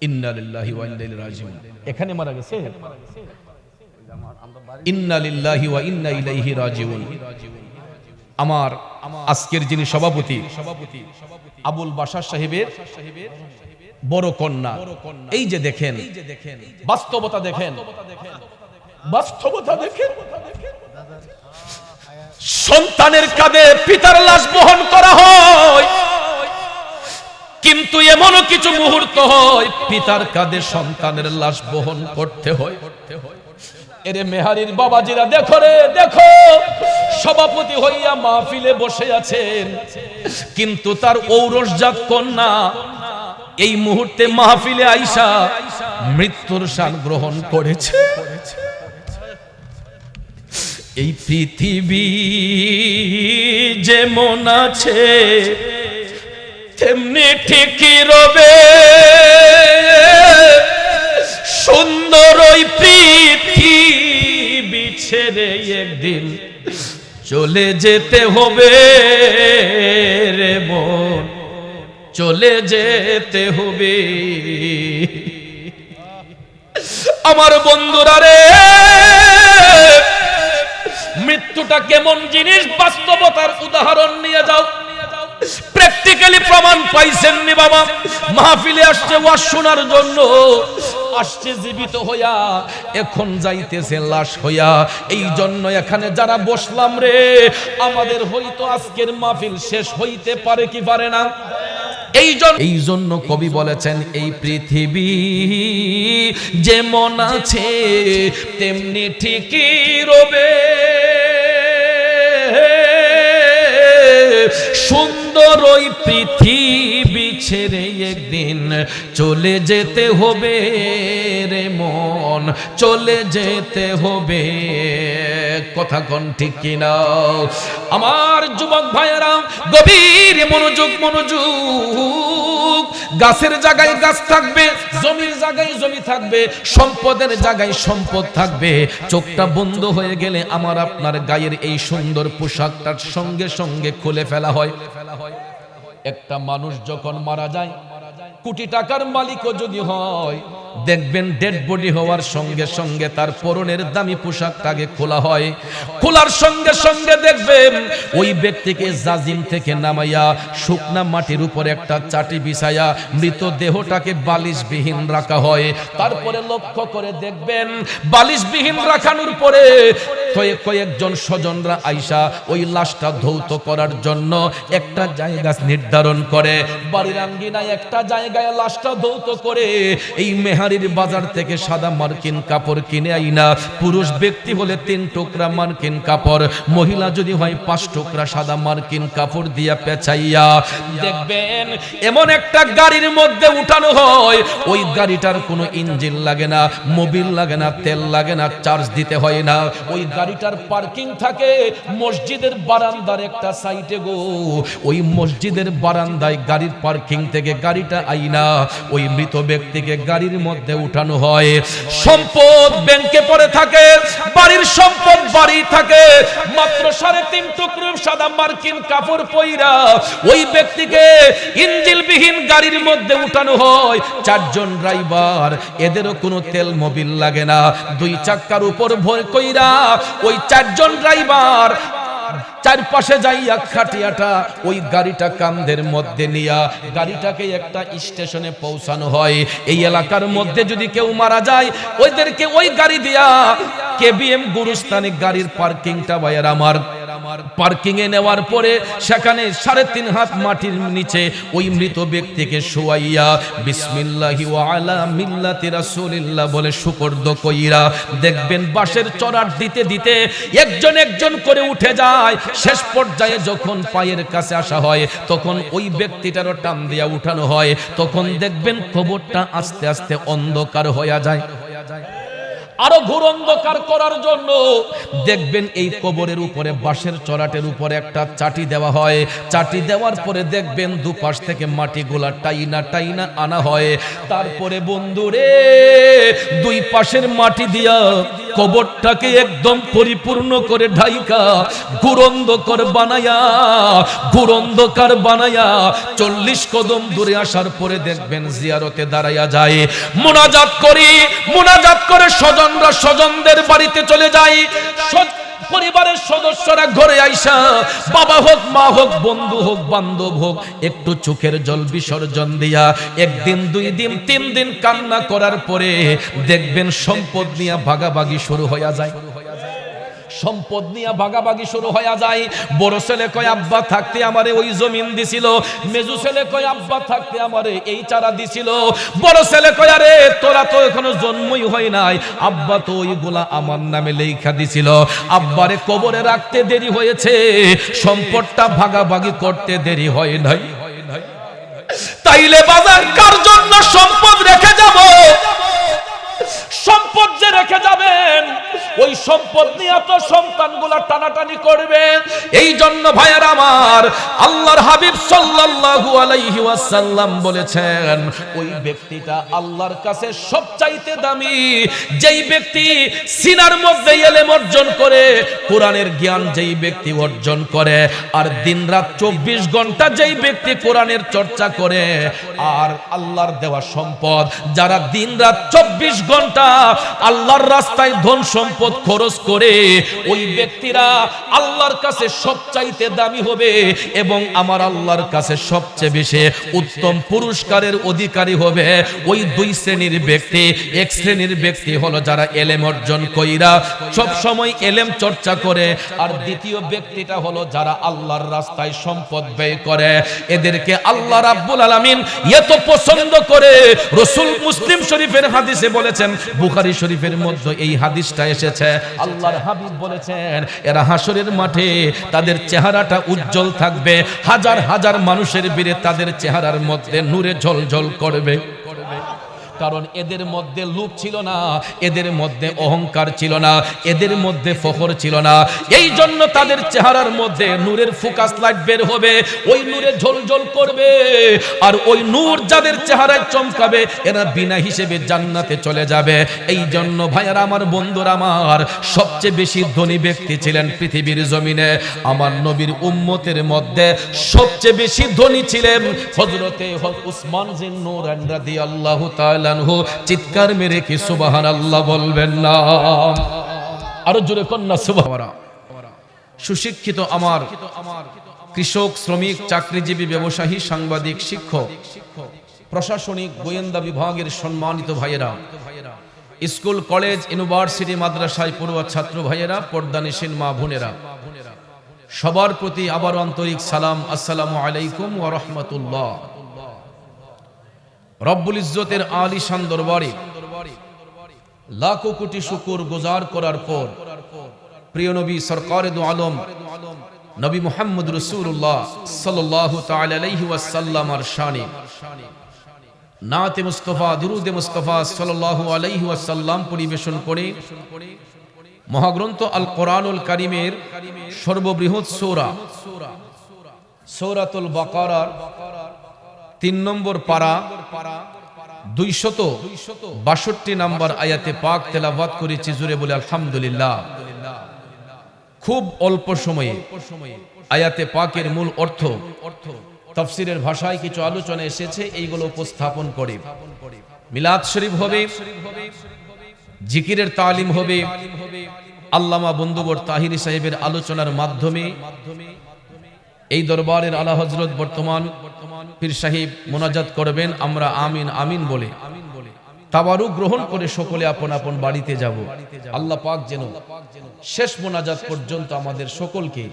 ইন্না লিল্লাহি ওয়া ইন্না ইলাইহি রাজিউন। এখানে মারা গেছে। ইন্না লিল্লাহি ওয়া ইন্না ইলাইহি রাজিউন। আমার আজকের যিনি সভাপতি আবুল বাশার সাহেবের বড় কন্যা, এই যে দেখেন বাস্তবতা, দেখেন বাস্তবতা, দেখেন সন্তানের কাঁধে পিতার লাশ বহন করা হয়, কিন্তু এমনও কিছু মুহূর্ত হয় পিতার কাঁধে সন্তানের লাশ বহন করতে হয়। এরে মেহারির বাবাজিরা দেখো রে, দেখো সভাপতি হইয়া মাহফিলে বসে আছেন, কিন্তু তার ঔরসজাত কন্যা এই মুহূর্তে মাহফিলে আইসা মৃত্যুর শান গ্রহণ করেছে। এই পৃথিবী যেমন আছে তেমনি ঠিকই রবে, সুন্দর ওই পৃথিবী ছেড়ে একদিন চলে যেতে হবে রে মন, চলে যেতে হবে। আমার বন্ধুরা রে, মৃত্যুটা কেমন জিনিস বাস্তবতার উদাহরণ নিয়ে যাও। প্র্যাকটিক্যালি প্রমাণ পাইছেন নি বাবা? মাহফিলে আসছে ওয়াজ শোনার জন্য, আসছে জীবিত হইয়া, এখন যাইতেছে লাশ হইয়া। এই জন্য এখানে যারা বসলাম রে, আমাদের হয়তো আজকের মাহফিল শেষ হইতে পারে কি পারে না। এই জন্য কবি বলেছেন এই পৃথিবী যেমন আছে তেমনি ঠিকই রবে, সুন্দর ওই পৃথিবী ছেড়ে একদিন চলে যেতে হবে রে মন, চলে যেতে হবে। কথা কোন ঠিক কিনা? আমার যুবক ভাইয়েরা গভীর মনোযোগ, মনোযোগ। গাছের জায়গায় গাছ থাকবে, জমির জায়গায় জমি থাকবে, সম্পদের জায়গায় সম্পদ থাকবে। চোখটা বন্ধ হয়ে গেলে আমার আপনার গায়ের এই সুন্দর পোশাকটার সঙ্গে সঙ্গে খুলে ফেলা হয়। একটা মানুষ যখন মারা যায়, কোটি টাকার মালিকও যদি হয়, দেখবেন ডেড বডি হওয়ার সঙ্গে সঙ্গে তার পরনের দামি পোশাকটাকে খোলা হয়। খোলার সঙ্গে সঙ্গে দেখবেন ওই ব্যক্তিকে জাজিম থেকে নামাইয়া শুকনা মাটির উপর একটা চাটি বিছাইয়া মৃতদেহটাকে বালিশবিহীন রাখা হয়। তারপরে লক্ষ্য করে দেখবেন বালিশবিহীন রাখানোর পরে কয়েকজন স্বজনরা আইসা ওই লাশটা ধৌত করার জন্য একটা জায়গা নির্ধারণ করে। বাড়ির আঙ্গিনায় একটা জায়গায় লাশটা ধৌত করে এই মেহারির বাজার থেকে সাদা মার্কিন কাপড় কিনে আইনা, পুরুষ ব্যক্তি হলে 3 টুকরা মার্কিন কাপড়, মহিলা যদি হয় 5 টুকরা সাদা মার্কিন কাপড় দিয়া পেঁচাইয়া দেখবেন এমন একটা গাড়ির মধ্যে উঠানো হয়। ওই গাড়িটার কোনো ইঞ্জিন লাগে না, মোবিল লাগে না, তেল লাগে না, চার্জ দিতে হয় না। ওই গাড়িটার পার্কিং থাকে মসজিদের বারান্দার একটা সাইডে গো। ওই মসজিদের বারান্দায় গাড়ির পার্কিং থেকে গাড়িটা আইনা ওই মৃত ব্যক্তিকে গাড়ির মধ্যে উঠানো হয়। সম্পদ ব্যাংকে পড়ে থাকে, বাড়ির সম্পদ বাড়ি থাকে, মাত্র 3.5 টুকরো সাদা মার্কিন কাপড় পইরা ওই ব্যক্তিকে ইঞ্জিনবিহীন গাড়ির মধ্যে উঠানো হয়। 4 জন ড্রাইভার, এদেরও কোনো তেল মোবিল লাগে না, 2 চাক্কার উপর ভর কইরা ওই 4 জন ড্রাইভার চারপাশে যাইয়া খাটিয়াটা ওই গাড়িটা কান্দের মধ্যে নিয়া গাড়িটাকে একটা স্টেশনে পৌঁছানো হয়। এই এলাকার মধ্যে যদি কেউ মারা যায়, ওইদেরকে ওই গাড়ি দিয়া কেবিএম গুরুস্থানে গাড়ির পার্কিংটা বাইরে আমার পার্কিং এ নেওয়ার পরে সেখানে 3.5 হাত মাটির নিচে ওই মৃত ব্যক্তিকে শোয়াইয়া বিসমিল্লাহি ওয়া আলা মিল্লাতি রাসূলিল্লাহ বলে সুপর্দ কইরা দেখবেন বাঁশের চড়ার দিতে দিতে একজন একজন করে উঠে যায়। শেষ পর্যায়ে যখন পায়ের কাছে আসা হয়, তখন ওই ব্যক্তিটারও টান দিয়া উঠানো হয়। তখন দেখবেন কবরটা আস্তে আস্তে অন্ধকার হয়ে যায়। আরো ঘোর অন্ধকার করার জন্য দেখবেন এই কবরের উপরে বাঁশের চড়াটের উপরে একটা চাটি দেওয়া হয়। চাটি দেওয়ার পরে দেখবেন দুপাশ থেকে মাটিগুলা টাইনা টাইনা আনা হয়। তারপরে বন্ধুরে দুই পাশের মাটি দিয়া কবরটাকে একদম পরিপূর্ণ করে ঢাইকা ঘোর অন্ধকার বানায়া 40 কদম দূরে আসার পরে দেখবেন জিয়ারতে দাঁড়ায়া যায়। মুনাজাত করে স্বজনরা স্বজনদের বাড়িতে চলে যায়। পরিবারের সদস্যরা ঘরে আইসা বাবা হোক মা হোক বন্ধু হোক বান্ধব হোক একটু চোখের জল বিসর্জন দিয়া 1 দিন 2 দিন 3 দিন কান্না করার পরে দেখবেন সম্পদ নিয়ে ভাগাভাগি শুরু হয়ে যায়। সম্পদ নিয়ে ভাগাভাগি শুরু হয়ে যায়। বড় ছেলে কয় আব্বা থাকতে আমারে ওই জমিন দিছিল, মেজু ছেলে কয় আব্বা থাকতে আমারে এই চারা দিছিল। বড় ছেলে কয় আরে তোরা তো এখনো জন্মই হয় নাই, আব্বা তো ওইগুলা আমার নামে লেখা দিছিল। আব্বারে কবরে রাখতে দেরি হয়েছে, সম্পদটা ভাগাভাগি করতে দেরি হয় নাই। তাইলে বাজার কার জন্য সম্পদ রেখে যাব? সম্পদ যে রেখে যাবেন ওই সম্পদ নিয়ে তো সন্তানগুলা টানাটানি করবে। এই জন্য ভাইয়ের আমার আল্লাহর হাবিব সাল্লাল্লাহু আলাইহি ওয়াসাল্লাম বলেছেন ওই ব্যক্তিটা আল্লাহর কাছে সবচাইতে দামি যেই ব্যক্তি সিনার মধ্যে ইলম অর্জন করে, কোরআনের জ্ঞান যেই ব্যক্তি অর্জন করে, আর দিনরাত 24 ঘন্টা যেই ব্যক্তি কোরআনের চর্চা করে। আর আল্লাহর দেওয়া সম্পদ যারা দিনরাত 24 ঘন্টা আল্লাহর রাস্তায় ধন সম্পদ খরচ করে, ওই ব্যক্তিরা আল্লাহর কাছে সবচাইতে দামি হবে এবং আমার আল্লাহর কাছে সবচেয়ে বেশি উত্তম পুরস্কারের অধিকারী হবে। ওই 2 শ্রেণীর ব্যক্তি, এক শ্রেণীর ব্যক্তি হলো যারা ইলম অর্জন কইরা সব সময় ইলম চর্চা করে, আর দ্বিতীয় ব্যক্তিটা হলো যারা আল্লাহর রাস্তায় সম্পদ ব্যয় করে। এদেরকে আল্লাহ রাব্বুল আলামিন এত পছন্দ করে। রাসূল মুসলিম শরীফের হাদিসে বলেছেন, বুখারী শরীফের মধ্যে এই হাদিসটা এসেছে, আল্লাহর হাবিব বলেছেন এরা হাসরের মাঠে তাদের চেহারাটা উজ্জ্বল থাকবে, হাজার হাজার মানুষের ভিড়ে তাদের চেহারার মধ্যে নূরে ঝলঝল করবে। কারণ এদের মধ্যে লোভ ছিল না, এদের মধ্যে অহংকার ছিল না, এদের মধ্যে ফখর ছিল না। এই জন্য তাদের চেহারার মধ্যে নূরের ফোকাস লাইট বের হবে, ওই নূরে ঝলঝল করবে। আর ওই নূর যাদের চেহারায় চমকাবে এরা বিনা হিসেবে জান্নাতে চলে যাবে। এই জন্য ভাইয়ারা আমার, বন্ধুরা আমার, সবচেয়ে বেশি ধনী ব্যক্তি ছিলেন পৃথিবীর জমিনে আমার নবীর উম্মতের মধ্যে সবচেয়ে বেশি ধনী ছিলেন হযরতে উসমান জিন নূরান রাদিয়াল্লাহু তাআলা। চিৎকার মেরে কি সুবহানাল্লাহ বলবেন না? আরো জোরে কন্যা সুবহানাল্লাহ। সুশিক্ষিত আমার কৃষক, শ্রমিক, চাকরিজীবী, ব্যবসায়ী, সাংবাদিক, শিক্ষক, প্রশাসনিক, গোয়েন্দা বিভাগের সম্মানিত ভাইয়েরা, স্কুল, কলেজ, ইউনিভার্সিটি, মাদ্রাসায় পড়ুয়া ছাত্র ভাইয়েরা, পর্দানিশীন মা বোনেরা, সবার প্রতি আবার আন্তরিক সালাম। আসসালামু আলাইকুম ওয়া রাহমাতুল্লাহ। রব্বুল ইজ্জতের আলিশান দরবারে লাখো কোটি শুকর গুজার করার পর প্রিয় নবী সরকারে দু আলম নবী মুহাম্মদ রাসূলুল্লাহ সাল্লাল্লাহু তাআলা আলাইহি ওয়াসাল্লামের শানে নাতে মুস্তাফা, দুরুদে মুস্তাফা সাল্লাল্লাহু আলাইহি ওয়াসাল্লাম পরিবেশন করে মহাগ্রন্থ আল কোরআনুল কারীমের সর্ববৃহৎ সূরা সূরাতুল বাকারার 3 নম্বর পারা 262 নম্বর আয়াতে পাক তেলাওয়াত করেছি। জুড়ে বলে আলহামদুলিল্লাহ। খুব অল্প সময়ে আয়াতে পাকের মূল অর্থ তাফসীরের ভাষায় কিছু আলোচনা এসেছে, এইগুলো উপস্থাপন করে মিলাদ শরীফ হবে, জিকিরের তালিম হবে, আল্লামা বন্ধুবর তাহিরি সাহেবের আলোচনার মাধ্যমে এই দরবারের আলা হযরত বর্তমান পীর সাহেব মোনাজাত করবেন। আমরা আমিন আমিন বলে তাবারুক গ্রহণ করে সকলে আপন আপন বাড়িতে যাব। আল্লাহ পাক যেন শেষ মোনাজাত পর্যন্ত আমাদের সকলকে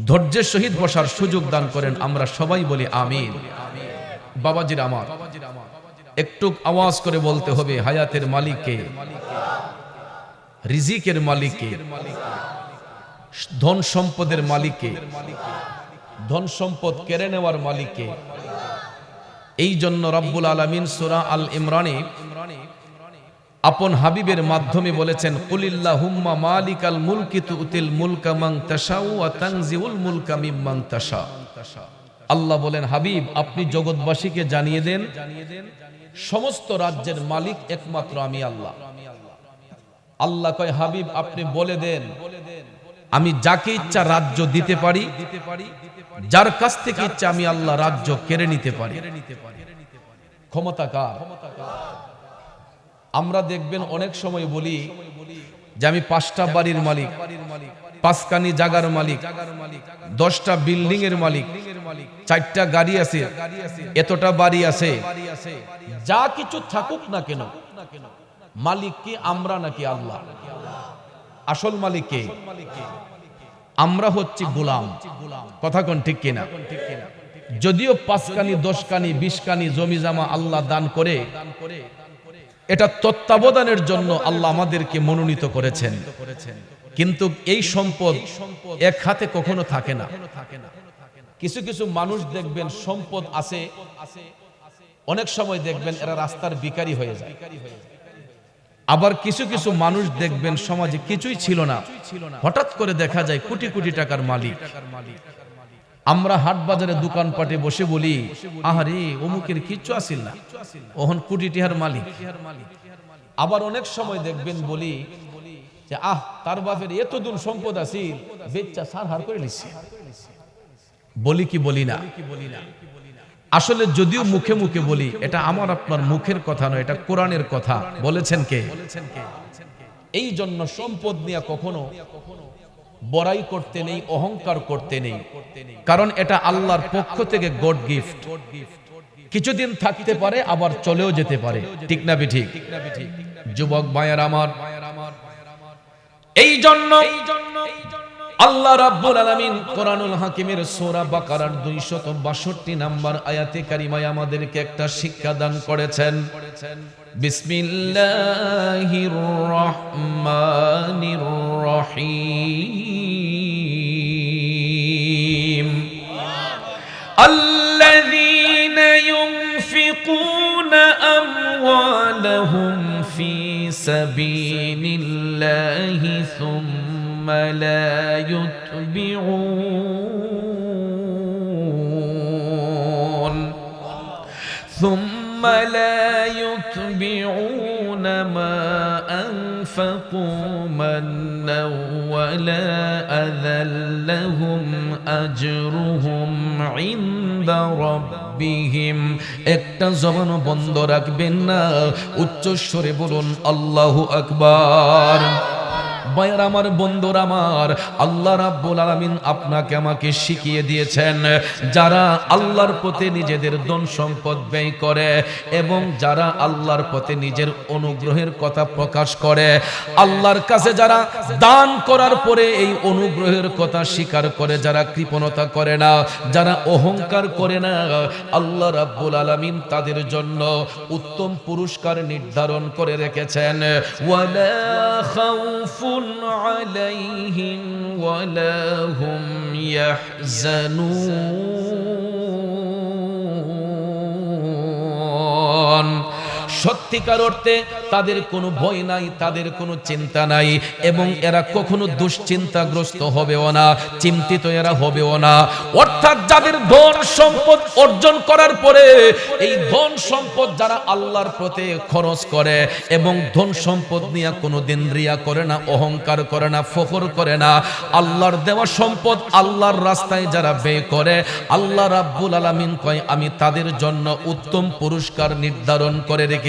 ধৈর্যের সহিত বসার সুযোগ দান করেন। আমরা সবাই বলি আমিন। বাবাজির আমার, একটু আওয়াজ করে বলতে হবে, হায়াতের মালিককে, রিজিকের মালিককে, ধন সম্পদের মালিককে, ধন সম্পদ কেড়ে নেওয়ার মালিককে। এই জন্য রব্বুল আলামিন সূরা আল ইমরানে আপন হাবিবের মাধ্যমে বলেছেন, কুলিল্লাহুম্মা মালিকাল মুলকি তুতিল মুলকা মান তাশাউ ওয়া তানজিউল মুলকা মিম্মান তাশা। আল্লাহ বলেন, হাবিব আপনি জগৎবাসীকে জানিয়ে দেন সমস্ত রাজ্যের মালিক একমাত্র আমি আল্লাহ। আল্লাহ কয়, হাবিব আপনি বলে দেন আমি যাকে ইচ্ছা রাজ্য দিতে পারি, যার কাছ থেকে ইচ্ছা আমি আল্লাহ রাজ্য কেড়ে নিতে পারি। ক্ষমতা কার? আমরা দেখবেন অনেক সময় বলি যে আমি 5টা বাড়ির মালিক, 5খানি জায়গার মালিক, 10টা বিল্ডিং এর মালিক, 4টা গাড়ি আছে, এতটা বাড়ি আছে। যা কিছু থাকুক না কেন, মালিক কি আমরা নাকি আল্লাহ? আসল মালিক কে? আমরা হচ্ছি গোলাম। কথা কোন ঠিক কিনা? যদিও 5খানি 10খানি 20খানি জমি জামা আল্লাহ দান করে, এটা তত্ত্বাবধানের জন্য আল্লাহ আমাদেরকে মনোনীত করেছেন, কিন্তু এই সম্পদ এক হাতে কখনো থাকে না। কিছু কিছু মানুষ দেখবেন সম্পদ আছে, অনেক সময় দেখবেন এরা রাস্তার ভিখারি হয়ে যায়। আবার কিছু কিছু মানুষ দেখবেন সমাজে কিছুই ছিল না, হঠাৎ করে দেখা যায় কোটি কোটি টাকার মালিক। আমরা হাট বাজারে দোকানপাটে বসে বলি, আহারে অমুকের কিচ্ছু আসিল না, ওহন কোটি টাকার মালিক। আবার অনেক সময় দেখবেন বলি যে তার বাপের এতদূর সম্পদ আছিল, বেচ্চা সার হার করে নিচ্ছে। বলি কি বলি না? আসলে যদিও মুখে মুখে বলি, এটা আমার আপনার মুখের কথা নয়, এটা কোরআনের কথা। বলেছেন কে? এই জন্য সম্পদ নিয়ে কখনো বড়াই করতে নেই, অহংকার করতে নেই, কারণ এটা আল্লাহর পক্ষ থেকে গড গিফট। কিছুদিন থাকতে পারে, আবার চলেও যেতে পারে। ঠিক না বেঠিক? যুবক ভাইয়ের আমার, এই জন্য আল্লাহ রাব্বুল আলামিন কোরআনুল হাকিমের সূরা বাকারার 262 নম্বর আয়াতে কারিমায় আমাদেরকে একটা শিক্ষা দান করেছেন। বিসমিল্লাহির রহমানির রহিম। আল্লাযীনা ইউনফিকুনা আমওয়ালাহুম ফি সাবিলিল্লাহি সুম্মা লা يتبعون ما أنفقوا منا ولا أذى لهم أجرهم عند ربهم। একটা জবান বন্ধ রাখবেন না, উচ্চ স্বরে বলুন আল্লাহু আকবার। ভাইয়ার আমার, বন্ধুরা আমার, আল্লাহ রাব্বুল আলামিন আপনাকে আমাকে শিখিয়ে দিয়েছেন, যারা আল্লাহর পথে নিজেদের ধন সম্পদ ব্যয় করে এবং যারা আল্লাহর পথে নিজের অনুগ্রহের কথা প্রকাশ করে, আল্লাহর কাছে যারা দান করার পরে এই অনুগ্রহের কথা স্বীকার করে, যারা কৃপণতা করে না, যারা অহংকার করে না, আল্লাহ রাব্বুল আলামিন তাদের জন্য উত্তম পুরস্কার নির্ধারণ করে রেখেছেন। ওয়ালা খাউফুন আলাইহিম ওয়ালা হুম ইয়াহজানুন। সত্যিকার অর্থে তাদের কোনো ভয় নাই, তাদের কোনো চিন্তা নাই, এবং এরা কখনো দুশ্চিন্তাগ্রস্ত হবেও না, চিন্তিত এরা হবেও না। অর্থাৎ যাদের ধন সম্পদ অর্জন করার পরে এই ধন সম্পদ যারা আল্লাহর পথে খরচ করে এবং ধন সম্পদ নিয়ে কোনোদিন রিয়া করে না, অহংকার করে না, ফখর করে না, আল্লাহর দেওয়া সম্পদ আল্লাহর রাস্তায় যারা ব্যয় করে, আল্লাহ রাব্বুল আলামিন কয় আমি তাদের জন্য উত্তম পুরস্কার নির্ধারণ করে রেখেছি।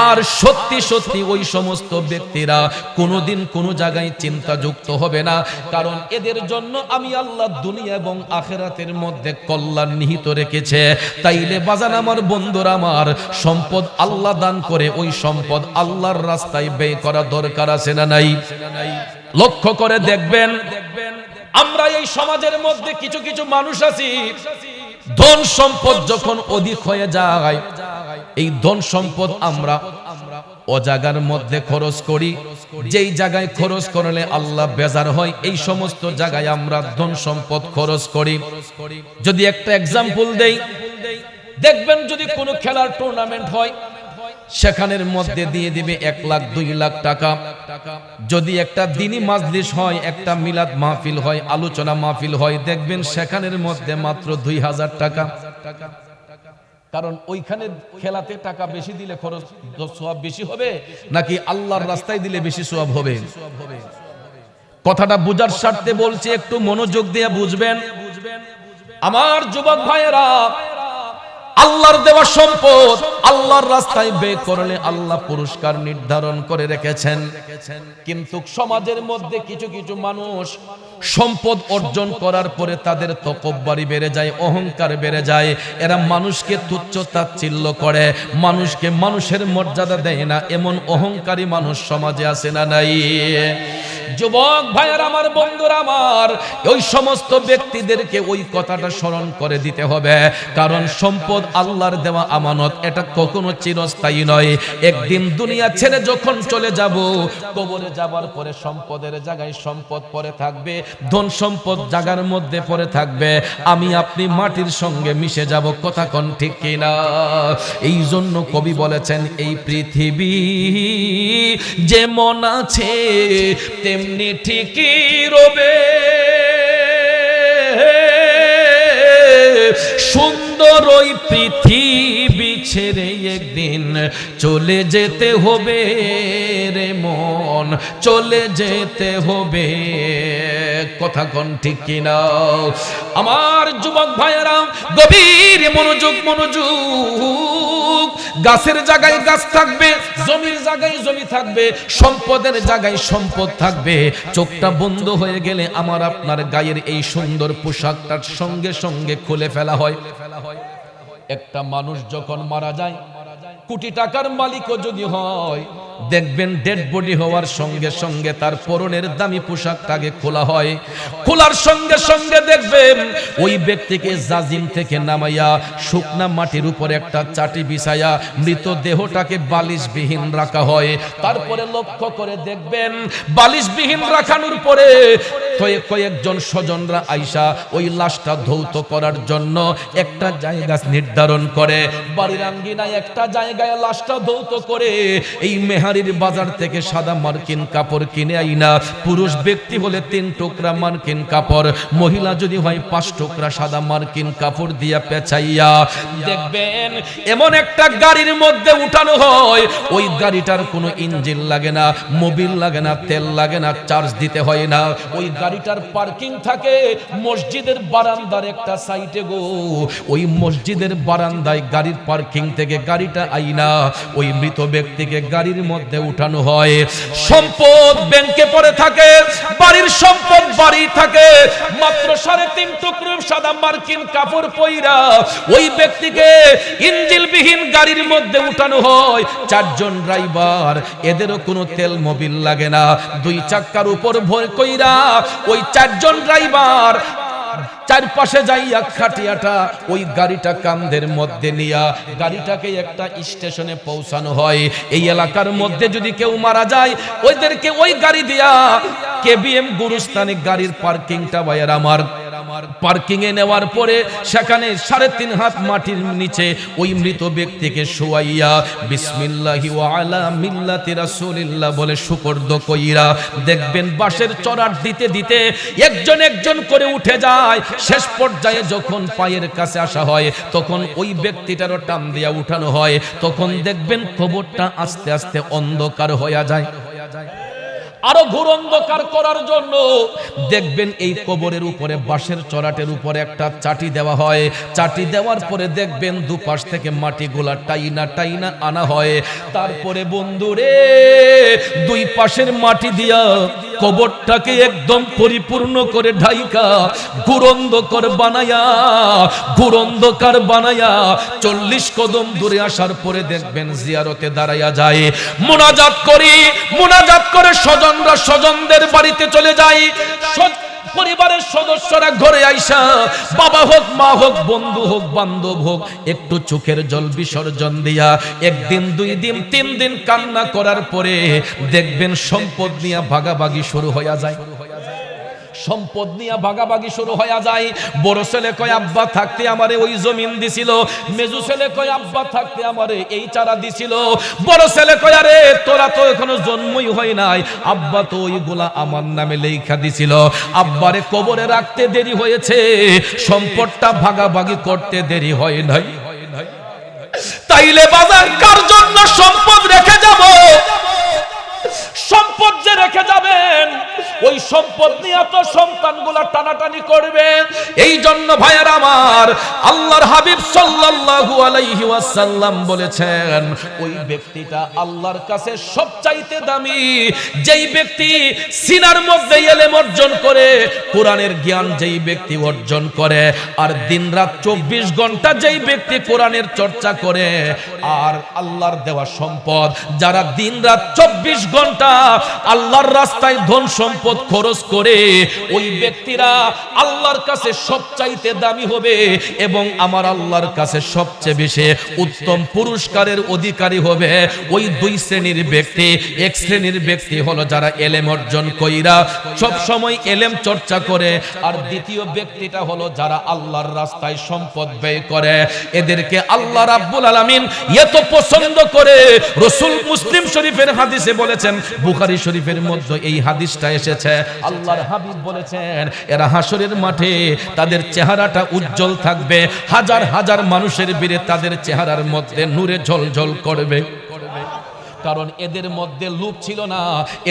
আর সত্যি সত্যি ওই সমস্ত ব্যক্তিরা কোনোদিন কোনো জায়গায় চিন্তাযুক্ত হবে না, কারণ এদের জন্য আমি আল্লাহ দুনিয়া এবং আখিরাতের মধ্যে কল্যাণ নিহিত রেখেছে। তাইলে বাজান আমার, বন্ধুরা আমার, সম্পদ আল্লাহ দান করে ওই সম্পদ আল্লাহর রাস্তায় ব্যয় করা দরকার আছে না নাই? লক্ষ্য করে দেখবেন, আমরা এই সমাজের মধ্যে কিছু কিছু মানুষ আছি, ধন সম্পদ যখন অধিক হয়ে যায়, এই ধন সম্পদ আমরা অজাগার মধ্যে খরচ করি। যেই জায়গায় খরচ করলে আল্লাহ বেজার হয়, এই সমস্ত জায়গায় আমরা ধন সম্পদ খরচ করি। যদি একটা এক্সাম্পল দেই, দেখবেন যদি কোনো খেলার টুর্নামেন্ট হয়, সেখানের মধ্যে দিয়ে দিবে 1 লাখ 2 লাখ টাকা। যদি একটা দিনী মাজলিস হয়, একটা মিলাদ মাহফিল হয়, আলোচনা মাহফিল হয়, দেখবেন সেখানের মধ্যে মাত্র 2000 টাকা। কারণ ওইখানে খেলাতে টাকা বেশি দিলে খরচ সওয়াব বেশি হবে, নাকি আল্লাহর রাস্তায় দিলে বেশি সওয়াব হবে? কথাটা বুঝার স্বার্থে বলছি, একটু মনোযোগ দিয়ে বুঝবেন আমার যুবক ভাইয়েরা। আল্লাহর দেওয়া সম্পদ আল্লাহর রাস্তায় ব্যয় করলে আল্লাহ পুরস্কার নির্ধারণ করে রেখেছেন। কিন্তু সমাজের মধ্যে কিছু কিছু মানুষ সম্পদ অর্জন করার পরে তাদের তকব্বরি বেড়ে যায়, অহংকার বেড়ে যায়। এরা মানুষকে তুচ্ছ তাচ্ছিল্য করে, মানুষকে মানুষের মর্যাদা দেয় না। এমন অহংকারী মানুষ সমাজে আছে না নাই? যুবক ভাইয়ের আমার, বন্ধুরা আমার, ওই সমস্ত ব্যক্তিদেরকে ওই কথাটা স্মরণ করে দিতে হবে। কারণ সম্পদ আল্লাহর দেওয়া আমানত, এটা কখনো চিরস্থায়ী নয়। একদিন দুনিয়া ছেড়ে যখন চলে যাব, কবরে যাবার পরে সম্পদের জায়গায় সম্পদ পড়ে থাকবে, ধন সম্পদ জায়গার মধ্যে পড়ে থাকবে, আমি আপনি মাটির সঙ্গে মিশে যাব। কথা কোন ঠিক কিনা? এই জন্য কবি বলেছেন, এই পৃথিবী যেমন আছে তেমনি ঠিকই রবে, সুন্দর ওই পৃথিবী ছেড়ে একদিন চলে যেতে হবে রে মন, চলে যেতে হবে। কথা কোন ঠিক কিনা? আমার যুবক ভাইয়েরা, গভীর মনোযোগ, মনোযোগ। গাছের জায়গায় গাছ থাকবে, জমির জায়গায় জমি থাকবে, সম্পদের জায়গায় সম্পদ থাকবে। চোখটা বন্ধ হয়ে গেলে আমার আপনার গায়ের এই সুন্দর পোশাকটার সঙ্গে সঙ্গে খুলে ফেলা হয়। একটা মানুষ যখন মারা যায়, কোটি টাকার মালিকও যদি হয়, দেখবেন ডেড বডি হওয়ার সঙ্গে সঙ্গে তার পরনের দামি পোশাকটাকে খোলা হয়। খোলার সঙ্গে সঙ্গে দেখবেন ওই ব্যক্তিকে জাজিম থেকে নামাইয়া শুকনা মাটির উপরে একটা চাটি বিছাইয়া মৃতদেহটাকে বালিশবিহীন রাখা হয়। তারপরে লক্ষ্য করে দেখবেন বালিশবিহীন রাখানোর পরে কয়েকজন স্বজনরা আইসা ওই লাশটা ধৌত করার জন্য একটা জায়গা নির্ধারণ করে। বাড়ির আঙ্গিনায় একটা জায়গায় লাশটা ধৌত করে এই মেহারির বাজার থেকে সাদা মার্কিন কাপড় কিনে আইনা, পুরুষ ব্যক্তি হলে 3 টুকরা মার্কিন কাপড়, মহিলা যদি হয় 5 টুকরা সাদা মার্কিন কাপড় দিয়া পেঁচাইয়া দেখবেন এমন একটা গাড়ির মধ্যে উঠানো হয়। ওই গাড়িটার কোনো ইঞ্জিন লাগে না, মোবিল লাগে না, তেল লাগে না, চার্জ দিতে হয় না। ওই গাড়িটার পার্কিং থাকে মসজিদের বারান্দার একটা সাইডে গো। ওই মসজিদের বারান্দায় গাড়ির পার্কিং থেকে গাড়িটা আইনা ওই মৃত ব্যক্তিকে গাড়ির মধ্যে উঠানো হয়। সম্পদ ব্যাংকে পড়ে থাকে, বাড়ির সম্পদ বাড়ি থাকে, মাত্র 3.5 টুকরো সাদা মার্কিন কাপড় পইরা ওই ব্যক্তিকে ইঞ্জিনবিহীন গাড়ির মধ্যে উঠানো হয়। 4 জন ড্রাইভার, এদেরও কোনো তেল মোবিল লাগে না, 2 চাক্কার উপর ভর কইরা ওই 4 জন ড্রাইভার চারপাশে যাইয়া খাটিয়াটা ওই গাড়িটা কান্ধের মধ্যে নিয়া গাড়িটাকে একটা স্টেশনে পৌঁছানো হয়। এই এলাকার মধ্যে যদি কেউ মারা যায়, ওইদেরকে ওই গাড়ি দিয়া কেবিএম গুরুস্থানে গাড়ির পার্কিংটা বাইরে আমার পার্কিং এ নেওয়ার পরে সেখানে 3.5 হাত মাটির নিচে ওই মৃত ব্যক্তিকে শোয়াইয়া বিসমিল্লাহি ওয়া আলা মিল্লাতি রাসূলিল্লাহ বলে সুপর্দ কইরা দেখবেন বাঁশের চড়ার দিতে দিতে একজন একজন করে উঠে যায়। শেষ পর্যায়ে যখন পায়ের কাছে আসা হয়, তখন ওই ব্যক্তিটারও টান দিয়া উঠানো হয়। তখন দেখবেন কবরটা আস্তে আস্তে অন্ধকার হয়ে যায়। আরো ঘোর অন্ধকার করার জন্য দেখবেন এই কবরের উপরে বাঁশের চড়াটের উপরে একটা চাটি দেওয়া হয়। চাটি দেওয়ার পরে দেখবেন দুপাশ থেকে মাটিগুলা টাইনা টাইনা আনা হয়। তারপরে বন্ধুরে 2 পাশের মাটি দিয়া কবরটাকে একদম পরিপূর্ণ করে ঢাইকা ঘুরন্ধকার বানায়া 40 কদম দূরে আসার পরে দেখবেন জিয়ারতে দাঁড়াইয়া যায়। মুনাজাত করে স্বজনদের বাড়িতে চলে যায়। পরিবারের সদস্যরা ঘরে আইসা, বাবা হোক, মা হোক, বন্ধু হোক, বান্ধব হোক, একটু চোখের জল বিসর্জন দিয়া 1 দিন 2 দিন 3 দিন কান্না করার পরে দেখবেন সম্পদ নিয়ে ভাগাভাগি শুরু হয়ে যায়। সম্পদ নিয়ে ভাগাভাগি শুরু হয়ে যায়। বড় ছেলে কয় আব্বা থাকতে আমারে ওই জমিন দিছিল, মেজু ছেলে কয় আব্বা থাকতে আমারে এই চারা দিছিল, বড় ছেলে কয় আরে তোরা তো এখনো জন্মই হয় নাই, আব্বা তো ওইগুলা আমার নামে লেখা দিছিল। আব্বারে কবরে রাখতে দেরি হয়েছে, সম্পদটা ভাগাভাগি করতে দেরি হয় নাই। তাইলে বাজার কার জন্য সম্পদ রেখে যাব? সম্পদ যে রেখে যাবেন ওই সম্পদ নিয়ে তো সন্তানগুলা টানাটানি করবে। এই জন্য ভাইয়ের আমার, আল্লাহর হাবিব সাল্লাল্লাহু আলাইহি ওয়াসাল্লাম বলেছেন ওই ব্যক্তিটা আল্লাহর কাছে সবচাইতে দামি যেই ব্যক্তি সিনার মধ্যে ইলম অর্জন করে, কোরআনের জ্ঞান যেই ব্যক্তি অর্জন করে, আর দিনরাত 24 ঘন্টা যেই ব্যক্তি কোরআনের চর্চা করে, আর আল্লাহর দেওয়া সম্পদ যারা দিনরাত 24 ঘন্টা আল্লাহর রাস্তায় ধন সম্পদ খরচ করে, ওই ব্যক্তিরা আল্লাহর কাছে সবচাইতে দামি হবে এবং আমার আল্লাহর কাছে সবচেয়ে বেশি উত্তম পুরস্কারের অধিকারী হবে। ওই দুই শ্রেণীর ব্যক্তি, এক শ্রেণীর ব্যক্তি হলো যারা ইলম অর্জন কইরা সব সময় ইলম চর্চা করে, আর দ্বিতীয় ব্যক্তিটা হলো যারা আল্লাহর রাস্তায় সম্পদ ব্যয় করে। এদেরকে আল্লাহ রাব্বুল আলামিন এত পছন্দ করে, রাসূল মুসলিম শরীফের হাদিসে বলেছেন, বুখারী শরীফের মধ্যে এই হাদিসটা এসেছে, আল্লাহর হাবিব বলেছেন এরা হাসরের মাঠে তাদের চেহারাটা উজ্জ্বল থাকবে, হাজার হাজার মানুষের ভিড়ে তাদের চেহারার মধ্যে নূরে ঝলঝল করবে। কারণ এদের মধ্যে লোভ ছিল না,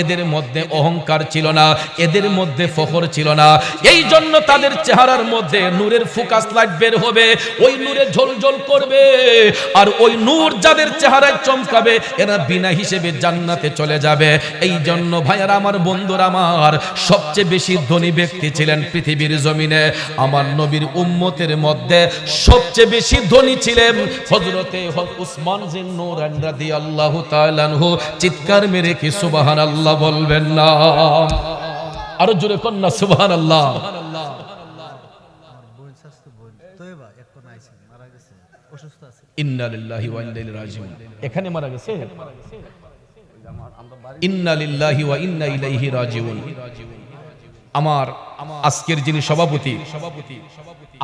এদের মধ্যে অহংকার ছিল না, এদের মধ্যে ফখর ছিল না। এই জন্য তাদের চেহারার মধ্যে নূরের ফোকাস লাইট বের হবে, ওই নূরে ঝলঝল করবে, আর ওই নূর যাদের চেহারায় চমকাবে এরা বিনা হিসেবে জান্নাতে চলে যাবে। এই জন্য ভাইয়ারা আমার, বন্ধুরা আমার, সবচেয়ে বেশি ধনী ব্যক্তি ছিলেন পৃথিবীর জমিনে, আমার নবীর উম্মতের মধ্যে সবচেয়ে বেশি ধনী ছিলেন হযরতে উসমান জিন নূরান রাদিয়াল্লাহু তাআলা। চিৎকার মেরে কি সুবহানাল্লাহ বলবেন না? আরো জোরে কন্যা সুবহানাল্লাহ। ইন্না লিল্লাহি ওয়া ইন্না ইলাইহি রাজিউন। এখানে মারা গেছে। ইন্না লিল্লাহি ওয়া ইন্না ইলাইহি রাজিউন। আমার আজকের যিনি সভাপতি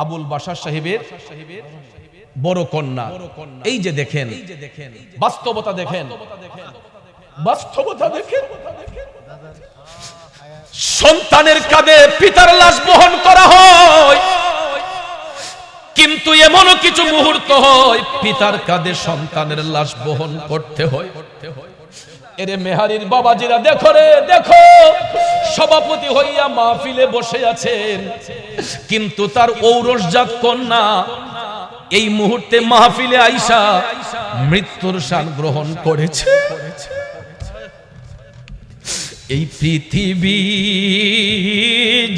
আবুল বাশার সাহেবের বড় কন্যা, এই যে দেখেন বাস্তবতা, দেখেন বাস্তবতা, দেখেন সন্তানের কাঁধে পিতার লাশ বহন করা হয়, কিন্তু এমনও কিছু মুহূর্ত হয় পিতার কাঁধে সন্তানের লাশ বহন করতে হয়। এরে মেহারির বাবাজিরা দেখো রে, দেখো সভাপতি হইয়া মাহফিলে বসে আছেন, কিন্তু তার ঔরসজাত কন্যা এই মুহূর্তে মাহফিলে আইসা মৃত্যুর শান গ্রহণ করেছে। এই পৃথিবী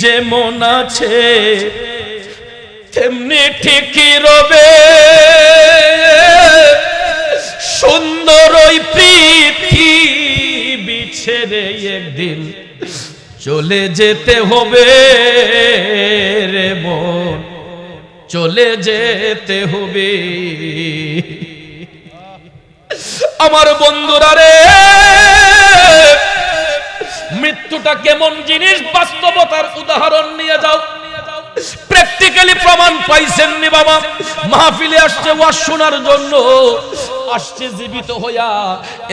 যেমন আছে তেমনি ঠিকই রবে, সুন্দর ওই পৃথিবী ছেড়ে একদিন চলে যেতে হবে রে মন, চলে যেতে হবে। আমার বন্ধুরা রে, মৃত্যুটা কেমন জিনিস বাস্তবতার উদাহরণ নিয়ে যাও। প্র্যাকটিক্যালি প্রমাণ পাইছেন নি বাবা? মাহফিলে আসছে ওয়াজ শোনার জন্য, আসছে জীবিত হইয়া,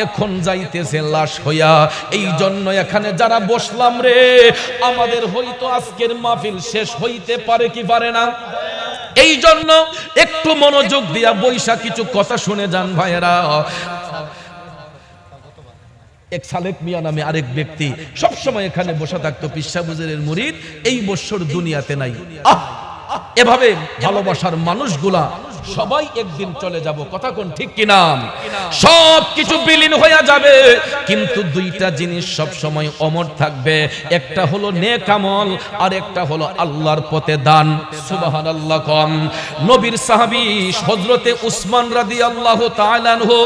এখন যাইতেছে লাশ হইয়া। এই জন্য এখানে যারা বসলাম রে, আমাদের হয়তো আজকের মাহফিল শেষ হইতে পারে কি পারে না। এই জন্য একটু মনোযোগ দিয়া বৈশা কিছু কথা শুনে যান ভাইয়েরা। এক সালেক মিয়া নামে আরেক ব্যক্তি সবসময় এখানে বসে থাকতো, পিসা বুজুরের মুরিদ, এই বছর দুনিয়াতে নাই। এভাবে ভালোবাসার মানুষগুলা সবাই একদিন চলে যাব, কথা কোন ঠিক কিনা? সব কিছু বিলীন হয়ে যাবে, কিন্তু দুইটা জিনিস সব সময় অমর থাকবে, একটা হলো নেক আমল আর একটা হলো আল্লাহর পথে দান। সুবহানাল্লাহ কম। নবীর সাহাবী হযরতে উসমান রাদিয়াল্লাহু তাআলা আনহু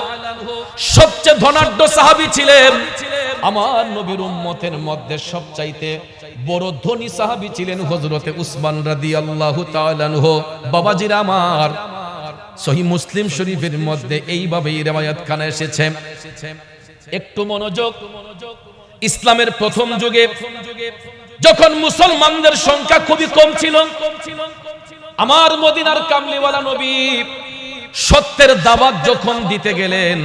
সবচেয়ে ধনাঢ্য সাহাবী ছিলেন। আমার নবীর উম্মতের মধ্যে সবচাইতে বড় ধনী সাহাবী ছিলেন হযরতে উসমান রাদিয়াল্লাহু তাআলা আনহু। বাবাজিরা আমার, সহিহ মুসলিম শরীফের মধ্যে এইভাবে riwayat খানা এসেছে, একটু মনোযোগ। ইসলামের প্রথম যুগে যখন মুসলমানদের সংখ্যা খুবই কম ছিল, আমার মদিনার কামলিওয়ালা নবী সত্যের দাওয়াত যখন দিতে গেলেন,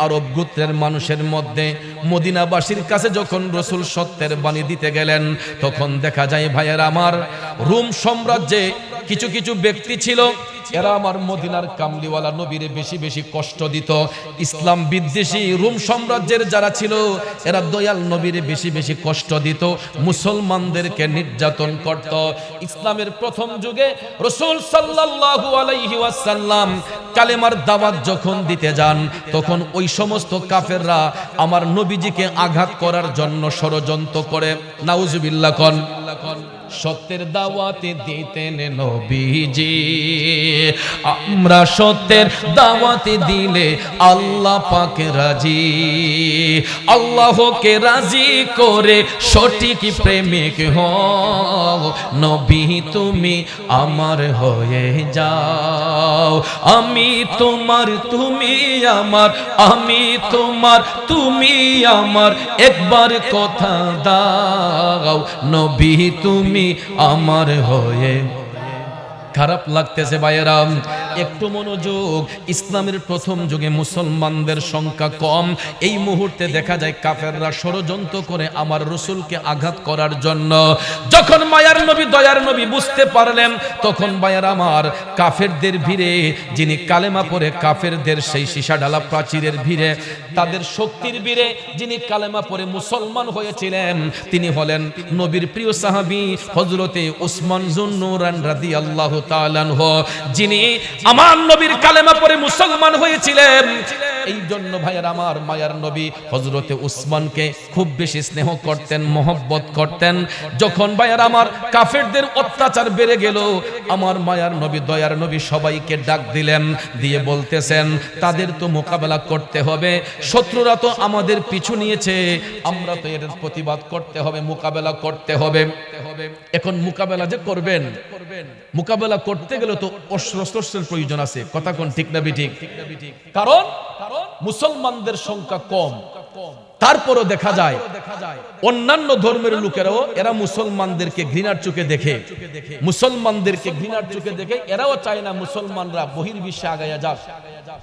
আরব গোত্রের মানুষের মধ্যে মদিনাবাসীর কাছে যখন রাসূল সত্যের বাণী দিতে গেলেন, তখন দেখা যায় ভাইয়ের আমার, রোম সাম্রাজ্যে কিছু কিছু ব্যক্তি ছিল, এরা আমার মদিনার কামলিওয়ালা নবীর বেশি বেশি কষ্ট দিত। ইসলাম বিদ্বেষী রোম সাম্রাজ্যের যারা ছিল, এরা দয়াল নবীর বেশি বেশি কষ্ট দিত, মুসলমানদেরকে নির্যাতন করত। ইসলামের প্রথম যুগে রাসূল সাল্লাল্লাহু আলাইহি ওয়াসাল্লাম কালেমার দাওয়াত যখন দিতে যান, তখন ওই সমস্ত কাফেররা আমার নবীজিকে আঘাত করার জন্য ষড়যন্ত্র করে। নাউজুবিল্লাহ কোন। সত্যের দাওয়াতে দিতেন নবীজি, আমরা সত্যের দাওয়াতে দিলে আল্লাহ পাক রাজি, আল্লাহকে রাজি করে সঠিক প্রেমিক হও, নবী তুমি আমার হয়ে যাও, আমি তোমার তুমি আমার, আমি তোমার তুমি আমার, একবার কথা দাও, নবী তুমি আমার হয়ে। খারাপ লাগতেছে ভাইয়েরা, একটু মনোযোগ। ইসলামের প্রথম যুগে মুসলমানদের সংখ্যা কম, এই মুহূর্তে দেখা যায় কাফেররা ষড়যন্ত্র করে আমার রাসূলকে আঘাত করার জন্য। যখন মায়ার নবী দয়ার নবী বুঝতে পারলেন, তখন ভাইয়েরা আমার, কাফেরদের ভিড়ে, যিনি কালেমা পড়ে কাফেরদের সেই সীসা ঢালা প্রাচীরের ভিড়ে, তাদের শক্তির ভিড়ে যিনি কালেমা পড়ে মুসলমান হয়েছিলেন, তিনি হলেন নবীর প্রিয় সাহাবী হযরতে উসমান যুন্নুরান রাদিয়াল্লাহু তাআলা আনহু, যিনি আমার নবীর কালেমা পড়ে মুসলমান হয়েছিলেন। এই জন্য ভাইয়ের আমার, মায়ার নবী হযরতে উসমানকে খুব বেশি স্নেহ করতেন, মহব্বত করতেন। যখন ভাইয়ের আমার কাফেরদের অত্যাচার বেড়ে গেল, আমার মায়ার নবী দয়ার নবী সবাইকে ডাক দিলেন, দিয়ে বলতেছেন তাদের তো মোকাবেলা করতে হবে, শত্রুরা তো আমাদের পিছু নিয়েছে, আমরা তো এর প্রতিবাদ করতে হবে, মোকাবেলা করতে হবে। এখন মোকাবেলা যে করবেন, মোকাবেলা করতে গেলে তো অস্ত্রের প্রয়োজন আছে, কথা কোন ঠিক না বেঠিক? কারণ মুসলমানদের সংখ্যা কম, তারপরও দেখা যায় অন্যান্য ধর্মের লোকেরাও এরা মুসলমানদেরকে ঘৃণার চোখে দেখে, মুসলমানদেরকে ঘৃণার চোখে দেখে, এরাও চায় না মুসলমানরা বহির্বিশ্বে আগায়া যাক,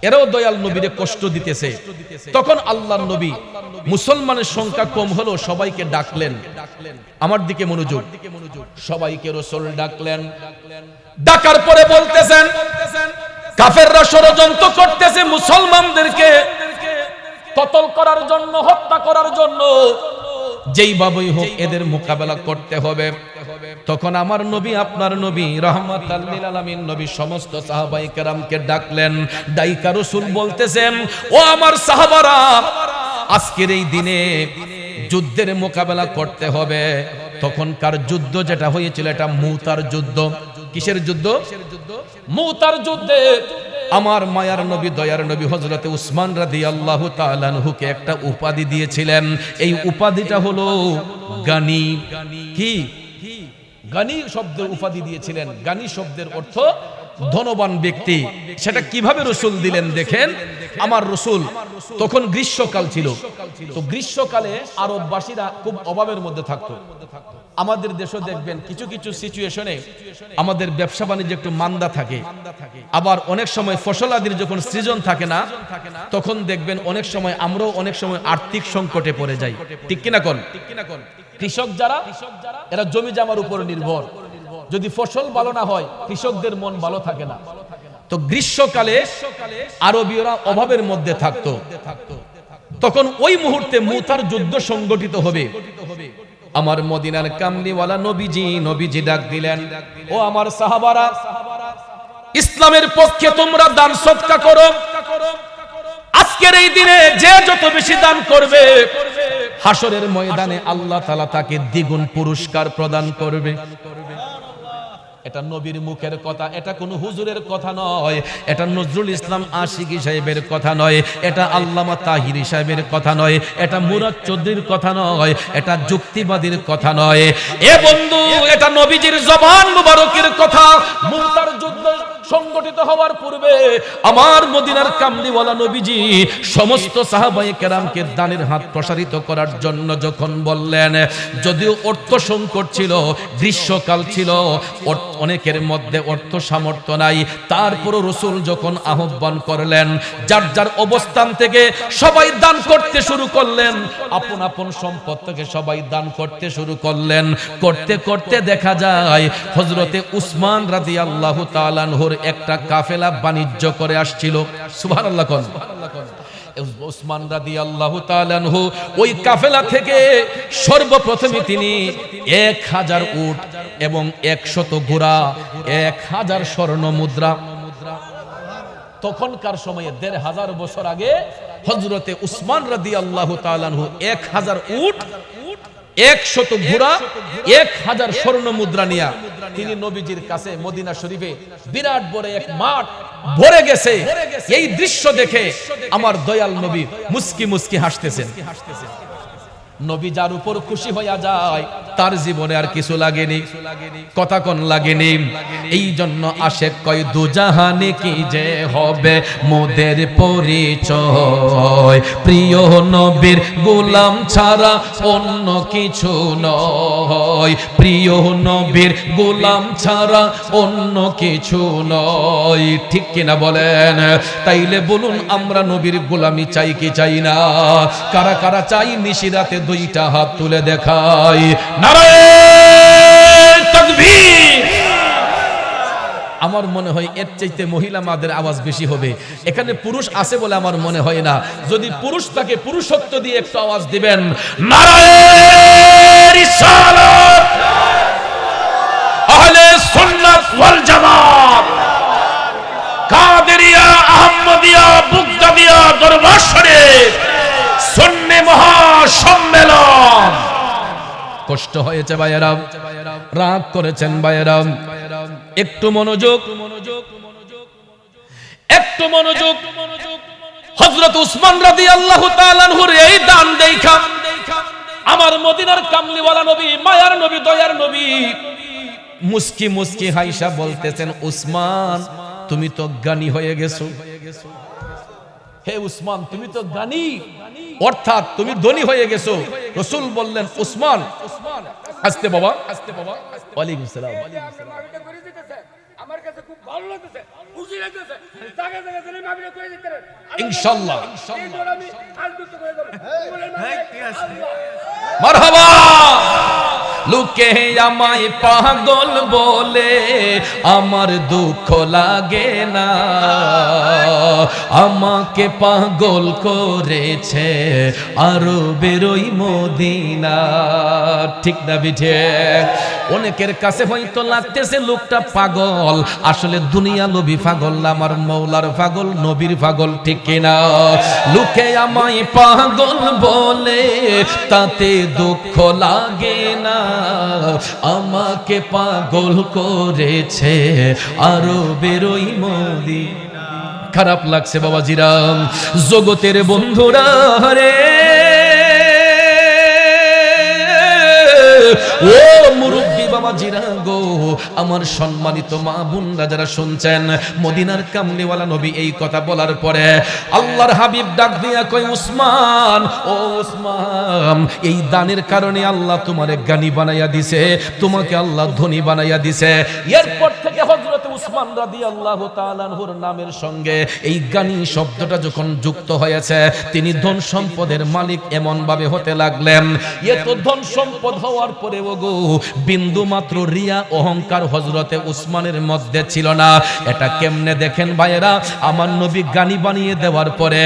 এরাও দয়াল নবীরে কষ্ট দিতেছে। তখন আল্লাহর নবী, মুসলমানের সংখ্যা কম হলো, সবাইকে ডাকলেন, আমার দিকে মনোযোগ, সবাইকে রাসূল ডাকলেন। ডাকার পরে বলতেছেন কাফেররা ষড়যন্ত্র করতেছে মুসলমানদেরকে কতল করার জন্য, হত্যা করার জন্য, যেইভাবেই হোক এদের মোকাবেলা করতে হবে। তখন আমার নবী, আপনার নবী রাহমাতাল লিল আলামিন নবী সমস্ত সাহাবায়ে কেরামকে ডাকলেন। ডাইকা রাসূল বলতেছেন, ও আমার সাহাবারা, আজকের এই দিনে যুদ্ধের মোকাবেলা করতে হবে। তখনকার যুদ্ধ যেটা হয়েছিল, এটা মুতার যুদ্ধ। কিসের যুদ্ধ? মুতার যুদ্ধে আমার মায়ার নবী দয়ার নবী হযরতে উসমান রাদিয়াল্লাহু তাআলা আনহুকে একটা উপাধি দিয়েছিলেন। এই উপাধিটা হলো গানি। কি গানি শব্দের উপাধি দিয়েছিলেন? গানি শব্দের অর্থ ধনবান ব্যক্তি। সেটা কিভাবে রাসূল দিলেন দেখেন। আমার রাসূল তখন গ্রীষ্মকাল ছিল, তো গ্রীষ্মকালে আরববাসীরা খুব অভাবের মধ্যে থাকতো। আমাদের দেশও দেখবেন কিছু কিছু সিচুয়েশনে আমাদের ব্যবসা বাণিজ্য একটু মান্দা থাকে, আবার অনেক সময় ফসলাদির যখন সৃজন থাকে না, তখন দেখবেন অনেক সময় আমরাও অনেক সময় আর্থিক সংকটে পড়ে যাই, ঠিক কিনা কোন? কৃষক যারা, এরা জমি জামার উপর নির্ভর, যদি ফসল ভালো না হয় কৃষকদের মন ভালো থাকে না। তো গ্রীষ্মকালে আরবীয়রা অভাবের মধ্যে থাকতো, তখন ওই মুহূর্তে মুতার যুদ্ধ সংগঠিত হবে। আমার মদিনার কামলিওয়ালা নবীজি ডাক দিলেন, ও আমার সাহাবারা, ইসলামের পক্ষে তোমরা দান সদকা করো। আজকের এই দিনে যে যত বেশি দান করবে, হাসরের ময়দানে আল্লাহ তাআলা তাকে দ্বিগুণ পুরস্কার প্রদান করবে। এটা নবীর মুখের কথা, এটা কোনো হুজুরের কথা নয়, এটা নজরুল ইসলাম আশিকি সাহেবের কথা নয়, এটা আল্লামা তাহিরি সাহেবের কথা নয়, এটা মুরাদ চৌধুরীর কথা নয়, এটা যুক্তিবাদীর কথা নয়। এ বন্ধু, এটা নবীজির জবান মুবারকের কথা। মুতার যুদ্ধ সংগঠিত সংগঠিত হওয়ার পূর্বে আমার মদিনার কামলিওয়ালা নবীজি সমস্ত সাহাবায়ে কেরামকে দানের হাত প্রসারিত করার জন্য যখন বললেন, যদিও অর্থ সংকট ছিল, গ্রীষ্মকাল ছিল, অনেকের মধ্যে অর্থ সামর্থ্য নাই, তারপরও রাসূল যখন আহ্বান করলেন, যার যার অবস্থান থেকে সবাই দান করতে শুরু করলেন, আপন আপন সম্পদ থেকে সবাই দান করতে শুরু করলেন। করতে করতে দেখা যায় হযরতে উসমান রাদিয়াল্লাহু তাআলা আনহুর একটা কাফেলা বাণিজ্য করে আসছিল। সুবহানাল্লাহ কোন উসমান রাদিয়াল্লাহু তাআলা আনহু ওই কাফেলা থেকে সর্বপ্রথমে তিনি 1000 উট এবং 100 ঘোড়া, 1000 স্বর্ণ মুদ্রা, তখনকার সময়ে 1500 বছর আগে হযরতে উসমান রাদিয়াল্লাহু তাআলা আনহু 1000 উট, 100 ঘোড়া, 1000 স্বর্ণ মুদ্রা নিয়া তিনি নবীজির কাছে মদিনা শরীফে বিরাট বড় এক মাঠ ভরে গেছে। এই দৃশ্য দেখে আমার দয়াল নবী মুস্কি মুস্কি হাসতেছেন। নবী যার উপর খুশি হইয়া যায় তার জীবনে আর কিছু লাগেনি, কথা কোন লাগেনি। এই জন্য আশেক কয় দুজাহানে কি যে হবে মোদের পরিচয়, প্রিয় নবীর গোলাম ছাড়া অন্য কিছু নয়, প্রিয় নবীর গোলাম ছাড়া অন্য কিছু নয়। ঠিক কিনা বলেন? তাইলে বলুন আমরা নবীর গোলামি চাই কি চাই না? কারা কারা চাই নিশিরাতে দুইটা হাত তুলে দেখাই। নারায়ে তাকবীর। আমার মনে হয় এর চাইতে মহিলা মাদের আওয়াজ বেশি হবে। এখানে পুরুষ আছে বলে আমার মনে হয় না। যদি পুরুষ থাকে পুরুষত্ব দিয়ে একটু আওয়াজ দিবেন, নারায়ে রিসালাত, আহলে সুন্নাত ওয়াল জামাত, কাদেরিয়া, আহমদিয়া, বুগদাদিয়া দরবার শরীফ সুন্নি মহাসম্মেলন। কষ্ট হয়েছে ভাইয়েরা, রাগ করেছেন ভাইয়েরা, একটু মনোযোগ, একটু মনোযোগ। হযরত উসমান রাদিয়াল্লাহু তাআলা আনহুর এই দান দেখা আমার মদিনার কামলিওয়ালা নবী, মায়ার নবী, দয়ার নবী মুস্কি মুস্কি হাইসা বলতেছেন, উসমান তুমি তো জ্ঞানী হয়ে গেছো। হে উসমান তুমি তো জ্ঞানী, অর্থাৎ তুমি ধনী হয়ে গেছো। রাসূল বললেন, উসমান আস্তে বাবা, আস্তে বাবা। ওয়ালাইকুম সালাম। আমার কাছে খুব ভালো লাগতেছে, খুশি লাগতেছে, জায়গা জায়গা জেনে মাবিনা কই দিতে ইনশাআল্লাহ, ইনশাআল্লাহ আমি আলবিত করে দেব। মারহাবা। লোকে আমায় পাগল বলে আমার দুঃখ লাগে না, আমাকে পাগল করেছে আরবের ওই মদিনা। ঠিক না বিঠে? অনেকের কাছে হয়তো লাগতেছে লোকটা পাগল, আসলে দুনিয়া লোভী পাগল, আমার মৌলার পাগল, নবীর পাগল। ঠিক কিনা? লোকে আমায় পাগল বলে তাতে দুঃখ লাগে না, আমাকে পাগল করেছে আরবের ওই মদিনা। খারাপ লাগছে বাবাজিরাম, জগতের বন্ধুরা রে, ও মুরব্বী বাবাজিরা গো, আমার সম্মানিত মা বোনরা যারা শুনছেন, মদিনার কামলিওয়ালা নবী এই কথা বলার পরে আল্লাহর হাবিব ডাক দিয়া কয়, উসমান, ও উসমান, এই দানের কারণে আল্লাহ তোমারে জ্ঞানী বানাইয়া দিছে, তোমাকে আল্লাহ ধনী বানাইয়া দিছে। এরপর থেকে হযরত উসমান রাদিয়াল্লাহু তাআলা আনহুর নামের সঙ্গে এই জ্ঞানী শব্দটা যখন যুক্ত হয়েছে, তিনি ধন সম্পদের মালিক এমন ভাবে হতে লাগলেন। এত ধন সম্পদ হওয়ার পরেও গো বিন্দু মাত্র রিয়া অহংকার হযরতে উসমানের মধ্যে ছিল না। এটা কেমনে দেখেন ভাইয়েরা, আমার নবী জ্ঞানী বানিয়ে দেওয়ার পরে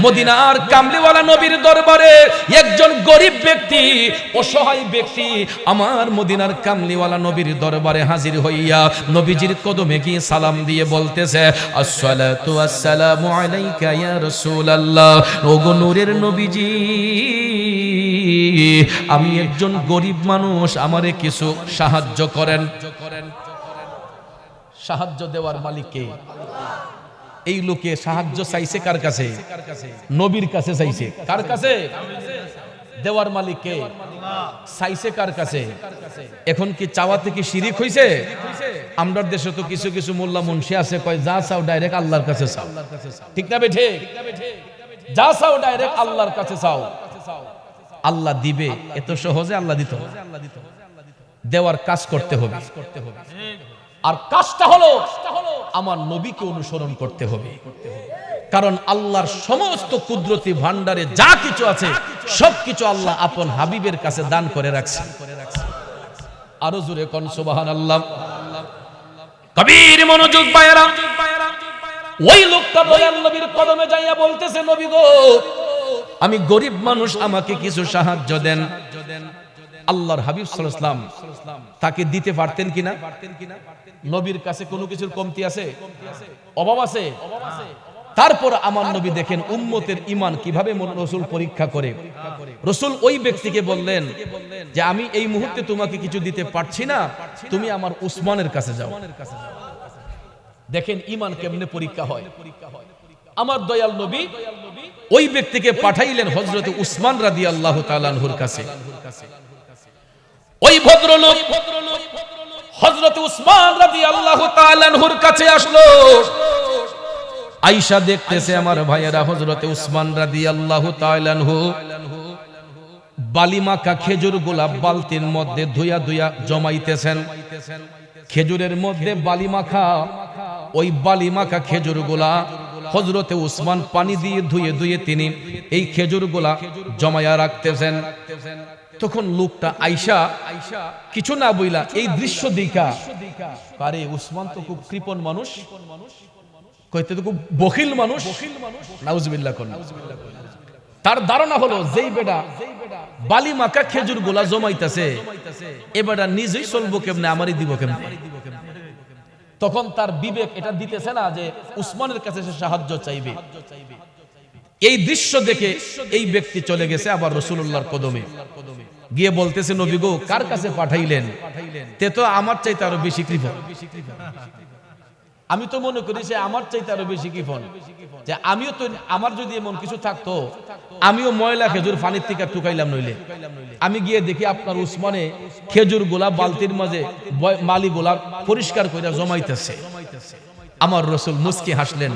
মদিনার কামলিওয়ালা নবীর দরবারে একজন গরিব ব্যক্তি, অসহায় ব্যক্তি আমার মদিনার কামলিওয়ালা নবীর দরবারে হাজির হইয়া নবীজির কদমে গিয়ে সালাম দিয়ে বলতেছে, আসসালাতু আসসালামু আলাইকা ইয়া রাসূলুল্লাহ। ওগো নূরের নবীজি, আমি একজন গরিব মানুষ, আমারে কিছু সাহায্য করেন। সাহায্য দেওয়ার মালিক কে? এই লোকে সাহায্য চাইছে কার কাছে? নবীর কাছে চাইছে। কার কাছে? দেওয়ার মালিক কে? চাইছে কার কাছে? এখন কি চাওয়াতে কি শিরিক হইছে? আমরার দেশে তো কিছু কিছু মোল্লা মুন্সি আছে কয় যা চাও ডাইরেক্ট আল্লাহর কাছে চাও, ঠিক না বেঠে? যা চাও ডাইরেক্ট আল্লাহর কাছে চাও, আল্লাহ দিবে। এত সহজে আল্লাহ দিতে হবে? দেওয়ার কাজ করতে হবে। আর কাজটা হলো আমার নবীকে অনুসরণ করতে হবে। কারণ আল্লাহর সমস্ত কুদরতি ভান্ডারে যা কিছু আছে সবকিছু আল্লাহ আপন হাবিবের কাছে দান করে রাখছে। আরো জোরে কোন সুবহানাল্লাহ। কবির মনোযোগ বাইরা, ওই লোকটা দয়াল নবীর কদমে যাইয়া বলতেছে, নবী গো, আমি গরিব মানুষ, আমাকে কিছু সাহায্য দেন। আল্লাহর হাবিব সাল্লাল্লাহু আলাইহি ওয়াসাল্লাম তাকে দিতে পারতেন কিনা? নবীর কাছে কোনো কিছুর কমতি আছে? অভাব আছে? তারপর আমার নবী দেখেন উম্মতের ঈমান কিভাবে রাসূল পরীক্ষা করে। রাসূল ওই ব্যক্তিকে বললেন যে আমি এই মুহূর্তে তোমাকে কিছু দিতে পারছি না, তুমি আমার উসমানের কাছে যাও। দেখেন ঈমান কেমনে পরীক্ষা হয়। আমার দয়াল নবী ওই ব্যক্তিকে পাঠাইলেন হযরত উসমান রাদিয়াল্লাহু তাআলা আনহুর কাছে। ওই ভদ্রলোক হযরত উসমান রাদিয়াল্লাহু তাআলা আনহুর কাছে আসলো। আয়েশা দেখতেছে আমার ভাইয়েরা হযরত উসমান রাদিয়াল্লাহু তাআলা আনহু বালিমাখা খেজুর গোলাপ বালতির মধ্যে ধুইয়া ধুইয়া জমাইতেছেন। খেজুরের মধ্যে বালিমাখা, ওই বালিমাখা খেজুর গোলা হযরতে উসমান পানি দিয়ে ধুয়ে ধুয়ে তিনি এই খেজুর গোলা জমায়া রাখতেছেন। তখন লোকটা আয়েশা কিছু না বইলা এই দৃশ্য দেখা, আরে উসমান তো খুব কৃপণ মানুষ, কইতে তো খুব বখিল মানুষ, নাউজুবিল্লাহ কোন। তার ধারণা হলো যেই বেটা বালি মাখা খেজুর গোলা জমাইতেছে, এ বেটা নিজেই চলবো কেমনে, আমারই দিব কেমনে। তখন তার বিবেক এটা দিতেছে না যে উসমানের কাছে সে সাহায্য চাইবে। এই দৃশ্য দেখে এই ব্যক্তি চলে গেছে আবার রাসূলুল্লাহর কদমে গিয়ে বলতেছে, নবী গো, কার কাছে পাঠাইলেন? তে তো আমার চাইতে আরো বেশি কৃপণ। আমি তো মনে করি যে আমার চাইতে আরো বেশি কৃপণ, যে আমিও তো, আমার যদি এমন কিছু থাকতো আমিও ময়লা খেজুর পানির থেকে টুকাইলাম, নইলে আমি গিয়ে দেখি আপনার উসমানে খেজুর গোলা বালতির মাঝে মালি গোলা পরিষ্কার করে জমাইতেছে। আমার রাসূল মুস্কি হাসলেন,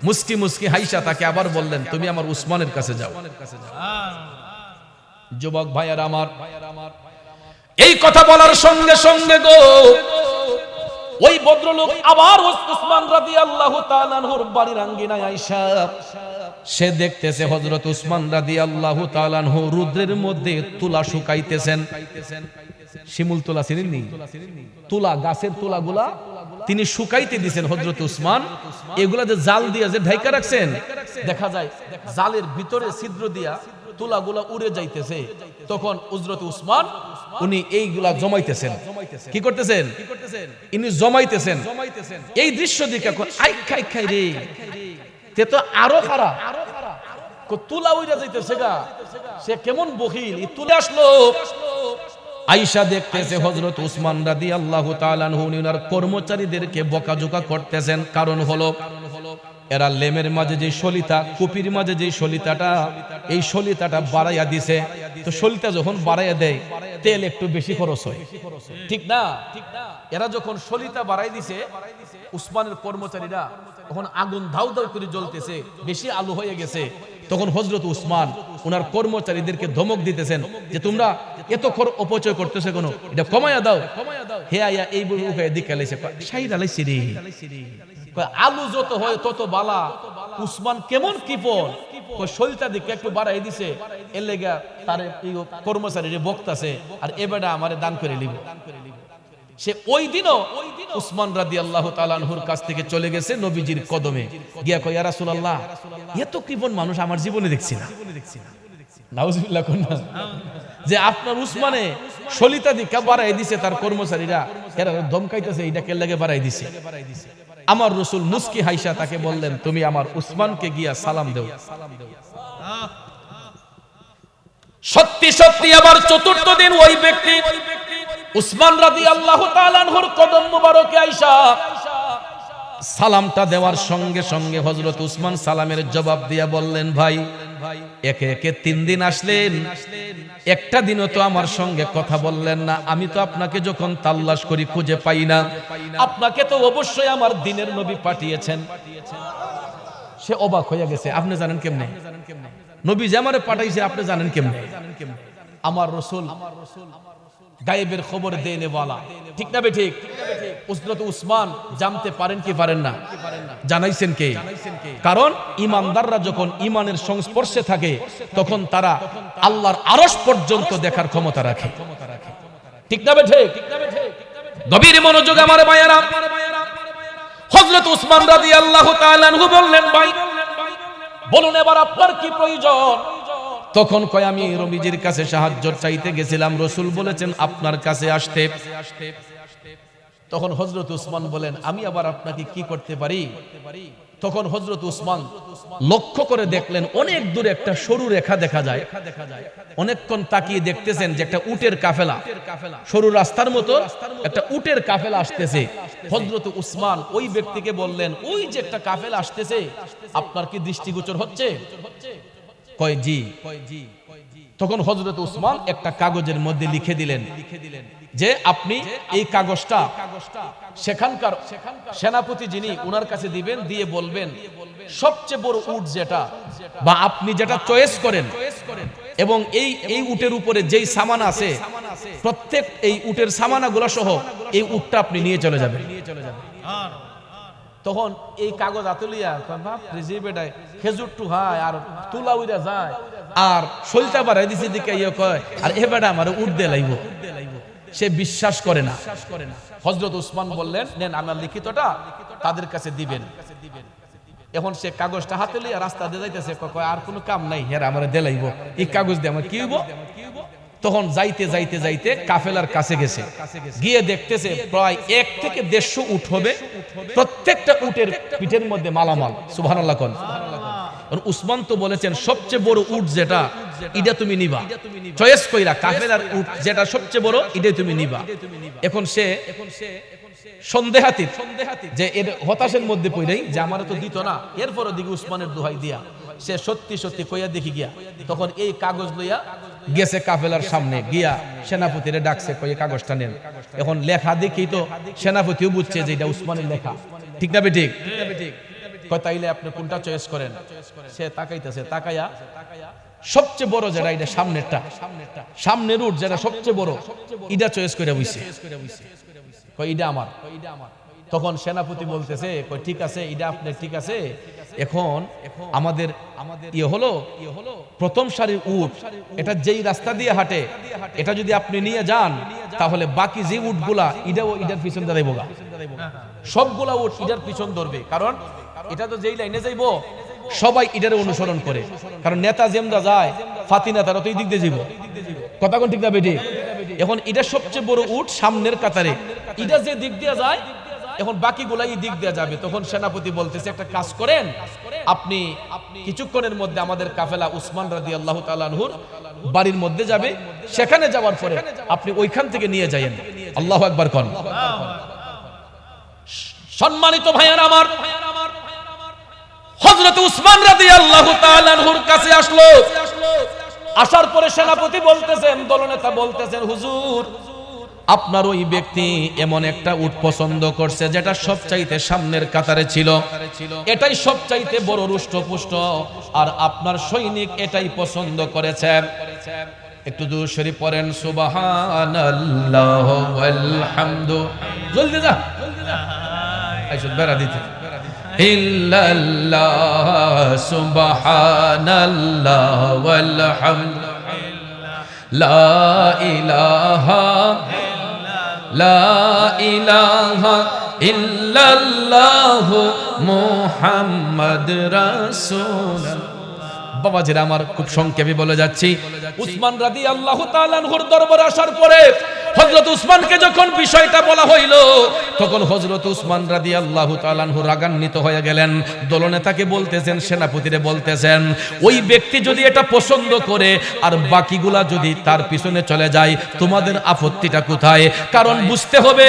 মুস্কি মুস্কি হাইসা তাকে আবার বললেন, তুমি আমার উসমানের কাছে যাও। যুবক ভাইয়ারা আমার, এই কথা বলার সঙ্গে সঙ্গে গো ওই ভদ্রলোক আবার উসমান রাদিয়াল্লাহু তাআলা আনহুর বাড়ির আঙ্গিনায় আয়েশা, সে দেখতেছে হযরত উসমান রাদিয়াল্লাহু তাআলা আনহু রুদ্রের মধ্যে তুলা শুকাইতেছেন। শিমুল তুলা চিনেননি? তুলা, গাছের তুলাগুলা তিনি শুকাইতে দিবেন হযরত উসমান। এগুলা যে জাল দিয়া যে ঢাইকা রাখছেন, দেখা যায় জালের ভিতরে ছিদ্র দিয়া তুলাগুলা উড়ে যাইতেছে। তখন হযরত উসমান উনি এইগুলা জমাইতেছেন। কি করতেছেন? ইনি জমাইতেছেন। এই দৃশ্য দেখে এখন আই খাই খাই রে, তে তো আরো খারাপ, তুলা উড়ে যাইতেছে গা, সে কেমন বখিল। তুলে আসলো, আয়েশা দেখতেছে হযরত উসমান রাদিয়াল্লাহু তাআলা আনহু ওনার কর্মচারীদেরকে বকাঝকা করতেছেন। কারণ হলো এরা লেমের মাঝে যে সলিতা, কুপির মাঝে যে সলিতাটা, এই সলিতাটা বাড়াইয়া দিছে। তো সলিতা যখন বাড়াইয়া দেয় তেল একটু বেশি খরচ হয়, ঠিক না? এরা যখন সলিতা বাড়াই দিছে, উসমানের কর্মচারীরা তখন আগুন ধাউ ধাউ করে জ্বলতেছে, বেশি আলো হয়ে গেছে। তখন হযরত উসমান ওনার কর্মচারীদেরকে ধমক দিতেছেন যে তোমরা এত অপচয় করতেছে, কেন এটা কমাইয়া দাও। হে আয়া এই বুকে দিকে লাইছে, শাইরা লাইছে রে, আলু যত হয় তত বালা। উসমান কেমন কৃপণ, শরীরটা দিকে একটু বাড়াই দিছে, এর লেগা তার কর্মচারীরা বক্তাছে, আর এবারে আমারে দান করে নিব। সে ওই দিনও উসমান রাদিয়াল্লাহু তাআলা আনহুর কাছ থেকে চলে গেছে নবীজির কদমে, গিয়া কয়, ইয়া রাসূলুল্লাহ, এত কৃপণ মানুষ আমার জীবনে দেখছি না। নাউজুবিল্লাহ কোন না, যে আপনার উসমানে সলিতা দিকে বাড়াই দিছে, তার কর্মচারীরা এরা ধমকাইতেছে, এইটা কে লাগে বাড়াই দিছে। আমার রাসূল মুস্কি হাইসা তাকে বললেন, তুমি আমার উসমানকে গিয়া সালাম দাও। সত্যি সত্যি আবার চতুর্থ দিন ওই ব্যক্তি উসমান রাদিয়াল্লাহু তাআলা আনহুর কদম মুবারকে আয়েশা সালামটা দেওয়ার সঙ্গে সঙ্গে হযরত উসমান সালামের জবাব দিয়া বললেন, ভাই একে একে 3 দিন আসলেন, একটা দিনও তো আমার সঙ্গে কথা বললেন না। আমি তো আপনাকে যখন তাল্লাশ করি খুঁজে পাই না, আপনাকে তো অবশ্যই আমার দিনের নবী পাঠিয়েছেন। সে অবাক হয়ে গেছে, আপনি জানেন কেমনে? নবী যে আমারে পাঠাইছে আপনি জানেন কেমনে? আমার রাসূল গায়েবের খবর দেনে वाला, ঠিক না বেঠিক? হযরত উসমান জানতে পারেন কি পারেন না? জানাইছেন কে? কারণ ঈমানদাররা যখন ঈমানের সংস্পর্শে থাকে তখন তারা আল্লাহর আরশ পর্যন্ত দেখার ক্ষমতা রাখে, ঠিক না বেঠিক? গভীর মনোযোগ আমার ভাইয়েরা, হযরত উসমান রাদিয়াল্লাহু তাআলা আনহু বললেন, ভাই বলুন এবার আপনার কি প্রয়োজন? তখন কয় আমি নবীজির কাছে সাহায্য চাইতে গেছিলাম, রাসূল বলেছেন আপনার কাছে আসতে। তখন হযরত উসমান বলেন, আমি আবার আপনাকে কি করতে পারি? তখন হযরত উসমান লক্ষ্য করে দেখলেন অনেক দূরে একটা সরু রেখা দেখা যায়। অনেকক্ষণ তাকিয়ে দেখতেছেন যে একটা উটের কাফেলা, সরু রাস্তার মতো একটা উটের কাফেলা আসতেছে। হযরত উসমান ওই ব্যক্তিকে বললেন, ওই যে একটা কাফেলা আসতেছে, আপনার কি দৃষ্টিগোচর হচ্ছে? কয় জি। তখন হযরত উসমান একটা কাগজের মধ্যে লিখে দিলেন যে আপনি এই কাগজটা সেখানকার সেনাপতি যিনি উনার কাছে দিবেন, দিয়ে বলবেন সবচেয়ে বড় উট যেটা বা আপনি যেটা চয়েস করেন এবং এই উটের উপরে যেই সামান আছে প্রত্যেক এই উটের সামানাগুলো সহ এই উটটা আপনি নিয়ে চলে যাবেন। তখন এই কাগজ আতলিয়া খেজুর টু হায় আর তুলা উইরা যায় আর সলতা বাড়াই দিছে দিকে ইয়ে কয় আর এ বেটা আমার উঠ দে লাইব। সে বিশ্বাস করে না। হযরত উসমান বললেন, নেন আমার লিখিতটা তাদের কাছে দিবেন। এখন সে কাগজটা হাতে লিয়া রাস্তা দিয়ে যাইতেছে, কয় আর কোনো কাম নাই, হেরা আমার দে লাইব, এই কাগজ দিয়ে আমার কি হইব? তখন যাইতে যাইতে যাইতে কাফেলার কাছে গেছে, গিয়ে দেখতেছে প্রায় 1 থেকে 150 উট হবে, প্রত্যেকটা উটের পিঠের মধ্যে মালামাল। সুবহানাল্লাহ কোন। উসমান তো বলেছেন সবচেয়ে বড় উট যেটা এটা তুমি নিবা, চয়েস কইরা কাফেলার উট যেটা সবচেয়ে বড় এটাই তুমি নিবা। এখন সে সন্দেহাতীত যে এর হতাশের মধ্যে পড়েই যে আমারও তো দিত না, এরপর দিকে উসমানের দোহাই দিয়া সে সত্যি সত্যি কইয়া দেখি গিয়া তখন এই কাগজ লইয়া গেছে কাফেলার সামনে, গিয়া সেনাপতিরে ডাকছে, কই কাগজটা নেন। এখন লেখা দেখি তো সেনাপতিও বুঝছে যে এটা উসমানের লেখা, ঠিক না বেঠিক? কয় তাইলে আপনি কোনটা চয়েস করেন? সে তাকাইতেছে, তাকাইয়া সবচেয়ে বড় যেটা এটা সামনেরটা, সামনের উট যেটা সবচেয়ে বড় এটা চয়েস করে বুঝছে, কয় এটা আমার। তখন সেনাপতি বলতেছে, কয় ঠিক আছে এটা আপনি, ঠিক আছে। এখন আমাদের ইয়ে হলো প্রথম সারির উট, এটা যেই রাস্তা দিয়ে হাঁটে এটা যদি আপনি নিয়ে যান তাহলে বাকি যে উটগুলা ইটার পিছন দাঁড়াইব, সবগুলা উট ইটার পিছন ধরবে, কারণ এটা তো যেই লাইনে যাইবো সবাই ইটারে অনুসরণ করে, কারণ নেতা যেমরা যায় ফাতি নেতারা তো এই দিক দিয়ে যাব। কথা কোন ঠিক না বেটি? এখন এটা সবচেয়ে বড় উট সামনের কাতারে, এটা যে দিক দিয়ে যায় এখন বাকিগুলা এই দিক দিয়ে যাবে। তখন সেনাপতি বলতেছে, একটা কাজ করেন, আপনি কিছুক্ষণের মধ্যে আমাদের কাফেলা উসমান রাদিয়াল্লাহু তাআলা আনহুর বাড়ির মধ্যে যাবে, সেখানে যাওয়ার পরে আপনি ওইখান থেকে নিয়ে যায়েন। আল্লাহু আকবার কোন। সম্মানিত ভাইয়েরা আমার, হযরত উসমান রাদিয়াল্লাহু তাআলা আনহুর কাছে আসলো। আসার পরে সেনাপতি বলতেছেন, দলনেতা বলতেছেন, হুজুর আপনার ওই ব্যক্তি এমন একটা উট পছন্দ করছে যেটা সবচাইতে সামনের কাতারে ছিল, এটাই সবচাইতে বড় রুষ্টপুষ্ট, আর আপনার সৈনিক এটাই পছন্দ করেছে। একটু দুরূদ শরীফ পড়েন, সুবহানাল্লাহ ওয়াল হামদু, জলদি যা আইসো বেরা দিতে, ইল্লাল্লাহ সুবহানাল্লাহ ওয়াল হামদু লা ইলাহা ইল্লাল্লাহ মুহাম্মদ রাসূলুল্লাহ। বাবাজিরা আমার খুব সংক্ষেপে বলে যাচ্ছি, উসমান রাদিয়াল্লাহু তাআলা আনহুর দরবারে আসার পরে হযরত উসমানকে যখন বিষয়টা বলা হইল তখন হযরত উসমান রাদিয়াল্লাহু তাআলা আনহু রাগান্বিত হয়ে গেলেন। দলনেতাকে বলতেছেন, সেনাপতিরে বলতেছেন, ওই ব্যক্তি যদি এটা পছন্দ করে আর বাকিগুলা যদি তার পিছনে চলে যায়, তোমাদের আপত্তিটা কোথায়? কারণ বুঝতে হবে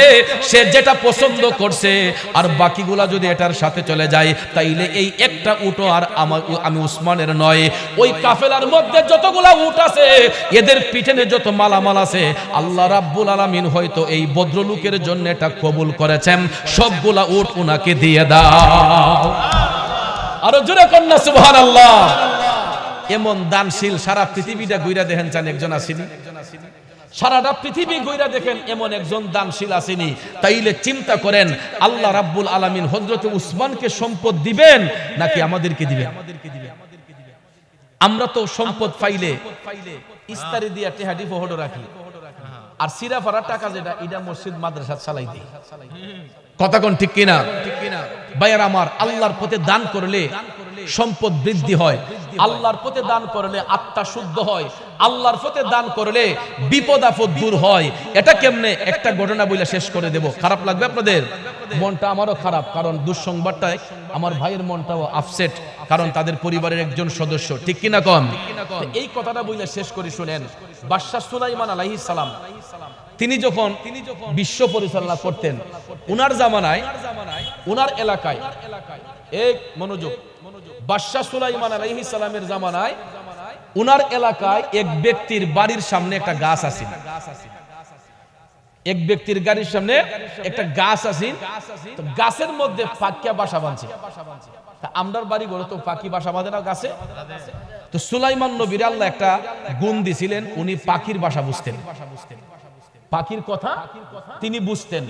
সে যেটা পছন্দ করছে আর বাকিগুলা যদি এটার সাথে চলে যায়, তাইলে এই একটা উটও আর আমি উসমানের নয়। ওই কাফেলার মধ্যে যতগুলা উট আছে, এদের পিছনে যত মালামাল আছে, আল্লাহ রাব্বুল আলামিন হয়তো এই ভদ্রলোকের জন্য এটা কবুল করেছেন, সবগুলা উট উনাকে দিয়ে দাও। আরো জোরে কন্যা সুবহানাল্লাহ। এমন দানশীল সারা পৃথিবীটা ঘুরে দেখেন, চান একজন আসেনি? সারাটা পৃথিবী ঘুরে দেখেন এমন একজন দানশীল আসেনি? তাইলে চিন্তা করেন আল্লাহ রাব্বুল আলামিন হযরত উসমানকে সম্পদ দিবেন নাকি আমাদেরকে দিবেন? আমরা তো সম্পদ পাইলে ইস্তারি দিয়া টেহাডি ফহড় রাখি, আর সিরা ফারা টাকা যেটা এটা মসজিদ মাদ্রাসা চালাই দিই। কথা কোন ঠিক কিনা? ভাইয়ার আমার, আল্লাহর পথে দান করলে সম্পদ বৃদ্ধি হয়, আল্লাহর পথে দান করলে আত্মা শুদ্ধ হয়, আল্লাহর পথে দান করলে বিপদ আপদ দূর হয়। এটা কেমনে? একটা ঘটনা বলে শেষ করে দেব। খারাপ লাগবে আপনাদের? মনটা আমারও খারাপ, কারণ দুঃসংবাদটায় আমার ভাইয়ের মনটাও আপসেট, কারণ তাদের পরিবারের একজন সদস্য। ঠিক কিনা কম? এই কথাটা বলে শেষ করে শুনেন। বাদশা সুলাইমান আলাইহিস সালাম তিনি যখন বিশ্ব পরিচালনা করতেন, উনার জামানায়, উনার এলাকায়, এক মনোযোগ, বাদশা সুলাইমান আলাইহিস সালামের জামানায় উনার এলাকায় এক ব্যক্তির বাড়ির সামনে একটা গাছ আছে। এক ব্যক্তির গাড়ির সামনে একটা গাছ আছে, তো গাছের মধ্যে পাখিয়া বাসা বাঁধছে। তা আমরার বাড়ি ঘরে তো পাখি বাসা বাঁধে না গাছে। তো সুলাইমান নবীর আল্লাহ একটা গুণ দিছিলেন, উনি পাখির বাসা বুঝতেন, পাখির কথা তিনি বুঝতেন।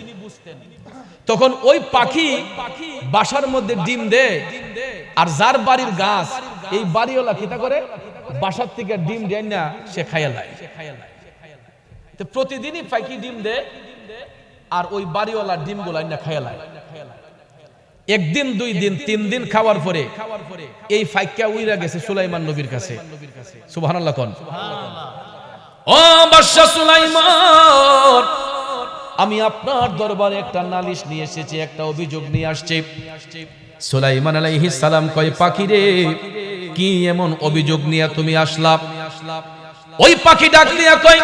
তখন ওই পাখি বাসার মধ্যে ডিম দেয়, আর যার বাড়ির গাছ, এই বাড়িওয়ালা কিতা করে বাসার থেকে ডিম দেয় না, সে খাইয়া লায়। তো প্রতিদিনই পাখি ডিম দেয়, আর ওই বাড়িওয়ালা ডিম গুলাই না খাইয়া লায়। একদিন, দুই দিন, তিন দিন খাওয়ার পরে এই ফাইকা উইরা গেছে সুলাইমান নবীর কাছে। সুবহানাল্লাহ কোন? ও বাদশা সুলাইমান, আমি আপনার দরবারে একটা নালিশ নিয়ে এসেছি, একটা অভিযোগ নিয়ে আসছি। সুলাইমান আলাইহিস সালাম কয়, পাখি রে, কি এমন অভিযোগ নিয়ে তুমি আসলা? ওই পাখি ডাক দিয়া কয়,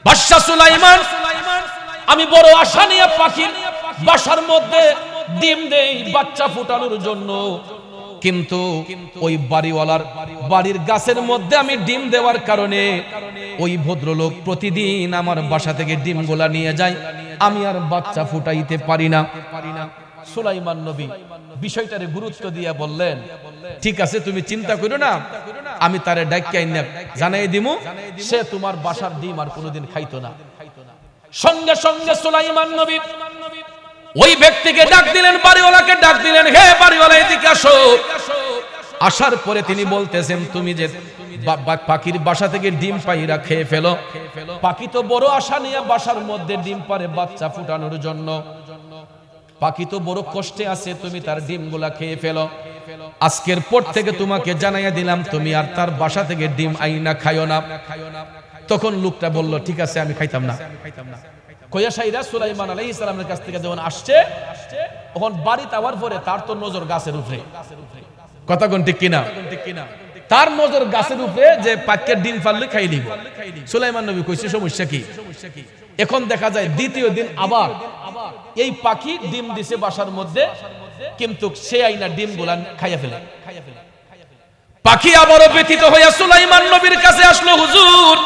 বাদশা সুলাইমান, আমি বড় আশা নিয়ে পাখির বাসার মধ্যে ডিম দেই বাচ্চা ফুটানোর জন্য, কিন্তু ওই বাড়িওয়ালার বাড়ির গাছের মধ্যে আমি ডিম দেওয়ার কারণে ওই ভদ্রলোক প্রতিদিন আমার বাসা থেকে ডিমগুলা নিয়ে যায়, আমি আর বাচ্চা ফুটাইতে পারি না। সুলাইমান নবী বিষয়টারে গুরুত্ব দিয়ে বললেন, ঠিক আছে, তুমি চিন্তা করো না, আমি তারে ডাইক্কাই না জানাই দিমু, সে তোমার বাসার ডিম আর কোনোদিন খাইতো না। সঙ্গে সঙ্গে সুলাইমান নবী ওই ব্যক্তিকে ডাক দিলেন, বাড়িওয়ালাকে ডাক দিলেন, হে বাড়িওয়ালা এদিকে আসো। আসার পরে তিনি বলতেছেন, তুমি যে পাখির বাসা থেকে ডিম পাইরা খেয়ে ফেলো, পাখি তো বড় আশা নিয়ে বাসার মধ্যে ডিম পারে বাচ্চা ফুটানোর জন্য, পাখি তো বড় কষ্টে আছে, তুমি তার ডিমগুলা খেয়ে ফেলো। আজকের পর থেকে তোমাকে জানাইয়া দিলাম, তুমি আর তার বাসা থেকে ডিম আইনা খাইও না। তখন লোকটা বলল, ঠিক আছে, আমি খাইতাম না। কয়াশাইরা সুলাইমান আলাইহিস সালামের কাছ থেকে যখন আসছে, তখন বাড়িতে আওয়ার পরে তার তো নজর গাছের উপরে। কথা কোন ঠিক কিনা? তার নজর গাছের উপরে, যে পাখির ডিম পারলে খাই নিব। সুলাইমান নবী কইছে, সমস্যা কি? এখন দেখা যায় দ্বিতীয় দিন আবার এই পাখি ডিম দিছে বাসার মধ্যে, কিন্তু সে আইনা ডিম গুলা খাইয়া ফেলে। পাখি আবারও ব্যথিত হইয়া সুলাইমান নবীর কাছে আসলো, হুজুর,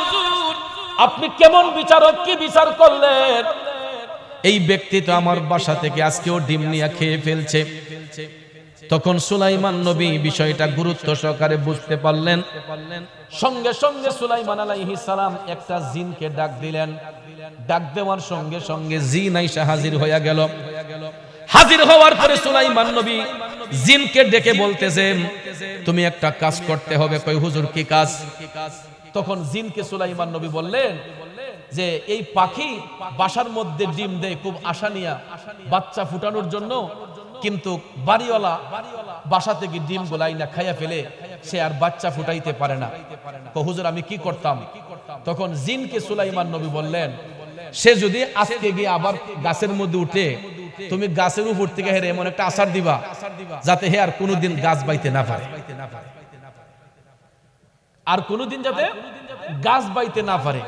আপনি কেমন বিচারক, কি বিচার করলেন? এই ব্যক্তি তো আমার বাসা থেকে আজকেও ডিম নিয়ে খেয়ে ফেলছে। তখন সুলাইমান নবী বিষয়টা গুরুত্ব সহকারে বুঝতে পারলেন। সঙ্গে সঙ্গে সুলাইমান আলাইহিস সালাম একটা জিনকে ডাক দিলেন। ডাক দেওয়ার সঙ্গে সঙ্গে জিন আইসা হাজির হইয়া গেল। হাজির হওয়ার পরে সুলাইমান নবী জিনকে ডেকে বলতেছেন, তুমি একটা কাজ করতে হবে। কই হুজুর, কি কাজ? তখন জিনকে সুলাইমান নবী বললেন যে এই পাখি বাসার মধ্যে ডিম দেয় খুব আশা নিয়া বাচ্চা ফুটানোর জন্য, কিন্তু বাড়িওয়ালা বাসা থেকে ডিম গুলাই না খাইয়া ফেলে, সে আর বাচ্চা ফুটাইতে পারে না। হুজুর আমি কি করতাম? তখন জিনকে সুলাইমান নবী বললেন, সে যদি আজকে গিয়ে আবার গাছের মধ্যে উঠে, তুমি গাছের উপর থেকে হেরে এমন একটা আছাড় দিবা যাতে হে আর কোনোদিন গাছ বাইতে না পারে, আর কোনোদিন যাতে গাছ বাইতে না পারে।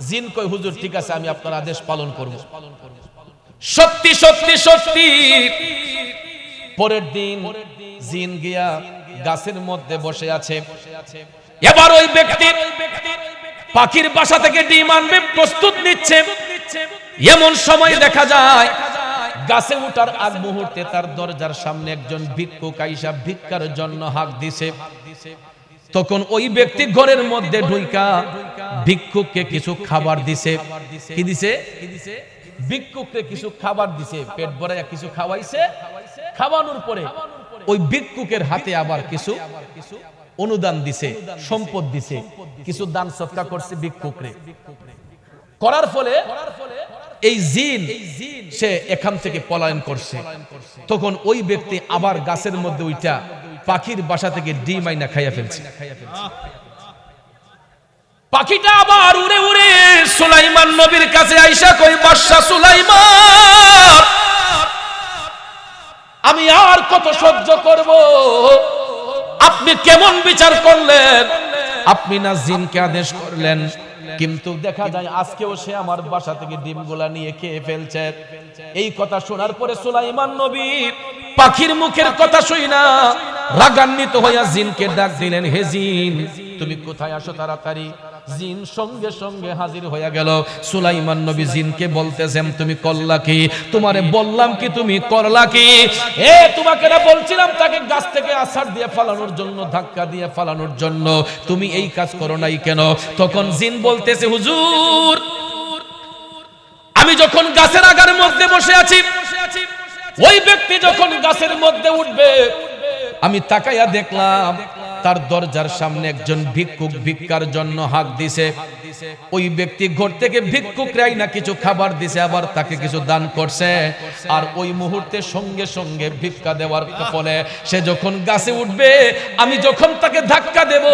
জিন কয়, হুজুর ঠিক আছে, আমি আপনার আদেশ পালন করব। সত্যি সত্যি সত্যি পরের দিন জিন গিয়া গাছের মধ্যে বসে আছে। এবার ওই ব্যক্তি পাখির বাসা থেকে ডিম আনবে, প্রস্তুত নিচ্ছে। এমন সময় দেখা যায় গাছে উঠার আগ মুহূর্তে তার দরজার সামনে একজন ভিক্ষুক আইসা ভিক্ষার জন্য হাঁক দিছে। তখন ওই ব্যক্তি ঘরের মধ্যে ঢুইকা ভিক্ষুককে কিছু খাবার দিছে। কি দিছে? ভিক্ষুককে কিছু খাবার দিছে, পেট ভরে কিছু খাওয়াইছে। খাওয়ানোর পরে ওই ভিক্ষুকের হাতে আবার কিছু অনুদান দিছে, সম্পদ দিছে, কিছু দান সদকা করছে ভিক্ষুকরে। করার ফলে এই জিন সে এখান থেকে পলায়ন করছে। তখন ওই ব্যক্তি আবার গাছের মধ্যে উঠা পাখির বাসা থেকে ডিম আইনা খাইয়া ফেলছে। পাখিটা আবার উড়ে উড়ে সুলাইমান নবীর কাছে আইসা কই, বাদশা সুলাইমান, আমি আর কত সহ্য করব? আপনি কেমন বিচার করলেন? আপনি না জিনকে আদেশ করলেন, কিন্তু দেখা যায় আজকেও সে আমার বাসা থেকে ডিমগুলা নিয়ে খেয়ে ফেলছে। এই কথা শোনার পরে সুলাইমান নবী পাখির মুখের কথা শুই না রাগান্বিত হইয়া জিনকে ডাক দিলেন, হে জিন, তুমি কোথায় আসো তাড়াতাড়ি। জিন সঙ্গে সঙ্গে হাজির হয়ে গেল। সুলাইমান নবী জিনকে বলতেছেন, তুমি করলা কি? তোমারে বললাম কি, তুমি করলা কি? তোমাকে না বলছিলাম তাকে গাছ থেকে আছাড় দিয়ে ফালানোর জন্য, ধাক্কা দিয়ে ফালানোর জন্য, তুমি এই কাজ করো নাই কেন? তখন জিন বলতেছে, হুজুর, আমি যখন গাছের আগার মধ্যে বসে আছি, ওই ব্যক্তি যখন গাছের মধ্যে উঠবে, আমি তাকাইয়া দেখলাম তার দরজার সামনে একজন ভিক্ষুক ভিক্ষার জন্য হাঁক দিছে। ওই ব্যক্তি ঘর থেকে ভিক্ষুকরাই না কিছু খাবার দিছে, আবার তাকে কিছু দান করছে। আর ওই মুহূর্তে সঙ্গে সঙ্গে ভিক্ষা দেওয়ার ফলে সে যখন গাছে উঠবে, আমি যখন তাকে ধাক্কা দেব,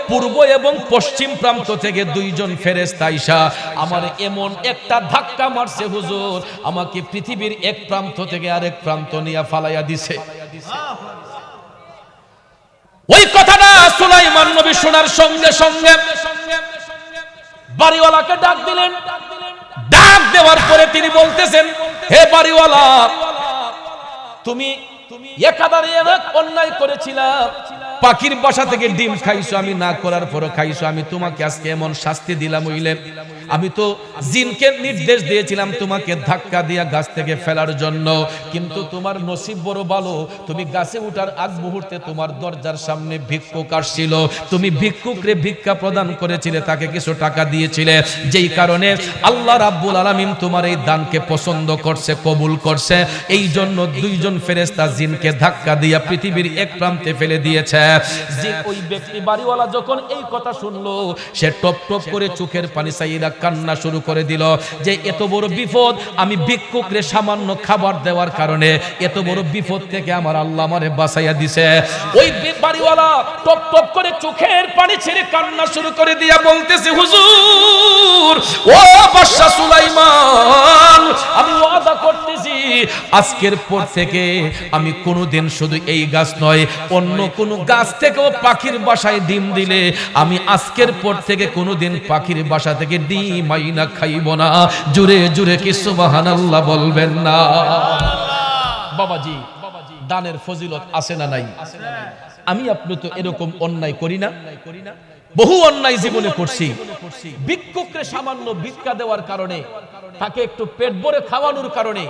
পূর্ব এবং পশ্চিম প্রান্ত থেকে দুইজন ফেরেশতা আইসা আমার এমন একটা ধাক্কা মারছে হুজুর, আমাকে পৃথিবীর এক প্রান্ত থেকে আরেক প্রান্ত নিয়ে ফালাইয়া দিছে। ওই কথাটা সুলাইমান নবী শোনার সঙ্গে সঙ্গে বাড়িওয়ালাকে ডাক দিলেন। ডাক দেওয়ার পরে তিনি বলতেছেন, হে বাড়িওয়ালা, তুমি একাধারে অন্যায় করেছিলাম, পাখির বাসা থেকে ডিম খাইছো, আমি না করার পরও খাইছো, আমি তোমাকে আজকে এমন শাস্তি দিলাম হইলে, আমি তো জিনকে নির্দেশ দিয়েছিলাম তোমাকে ধাক্কা দিয়া গাছ থেকে ফেলার জন্য, কিন্তু তোমার নসিব বড় ভালো, তুমি গাছে উঠার আগ মুহূর্তে তোমার দরজার সামনে ভিক্ষুক আসছিল, তুমি ভিক্ষুকরে ভিক্ষা প্রদান করেছিলে, তাকে কিছু টাকা দিয়েছিলে, যেই কারণে আল্লাহ রাব্বুল আলামিন তোমার এই দানকে পছন্দ করছে, কবুল করছে। এই জন্য দুইজন ফেরেশতা জিনকে ধাক্কা দিয়া পৃথিবীর এক প্রান্তে ফেলে দিয়েছে। ওই ব্যক্তি বাড়িওয়ালা যখন এই কথা শুনলো, সে টপ টপ করে চোখের পানি চাইরা কান্না শুরু করে দিল যে এত বড় বিপদ, আমি ভিক্ষুকরে সামান্য খাবার দেওয়ার কারণে এত বড় বিপদ থেকে আমার আল্লাহ আমারে বাঁচাইয়া দিছে। ওই বাড়িওয়ালা টপ টপ করে চোখের পানি ছেড়ে কান্না শুরু করে দিয়া বলতেছে, হুজুর, ও বাদশা সুলাইমান, আমি ওয়াদা করতেছি আজকের পর থেকে আমি কোনোদিন শুধু এই গাছ নয়, অন্য কোন গাছ থেকেও পাখির বাসায় ডিম দিলে আমি আজকের পর থেকে কোনোদিন পাখির বাসা থেকে ডিম আইনা খাইব না। জুরে জুরে কি সুবহানাল্লাহ বলবেন না? বাবাজি, দানের ফজিলত আছে না নাই? আমি আপনি তো এরকম অন্যায় করি না? বহু অন্যায় জীবনে করছি। ভিক্ষুককে সামান্য ভিক্ষা দেওয়ার কারণে, তাকে একটু পেট ভরে খাওয়ানোর কারণে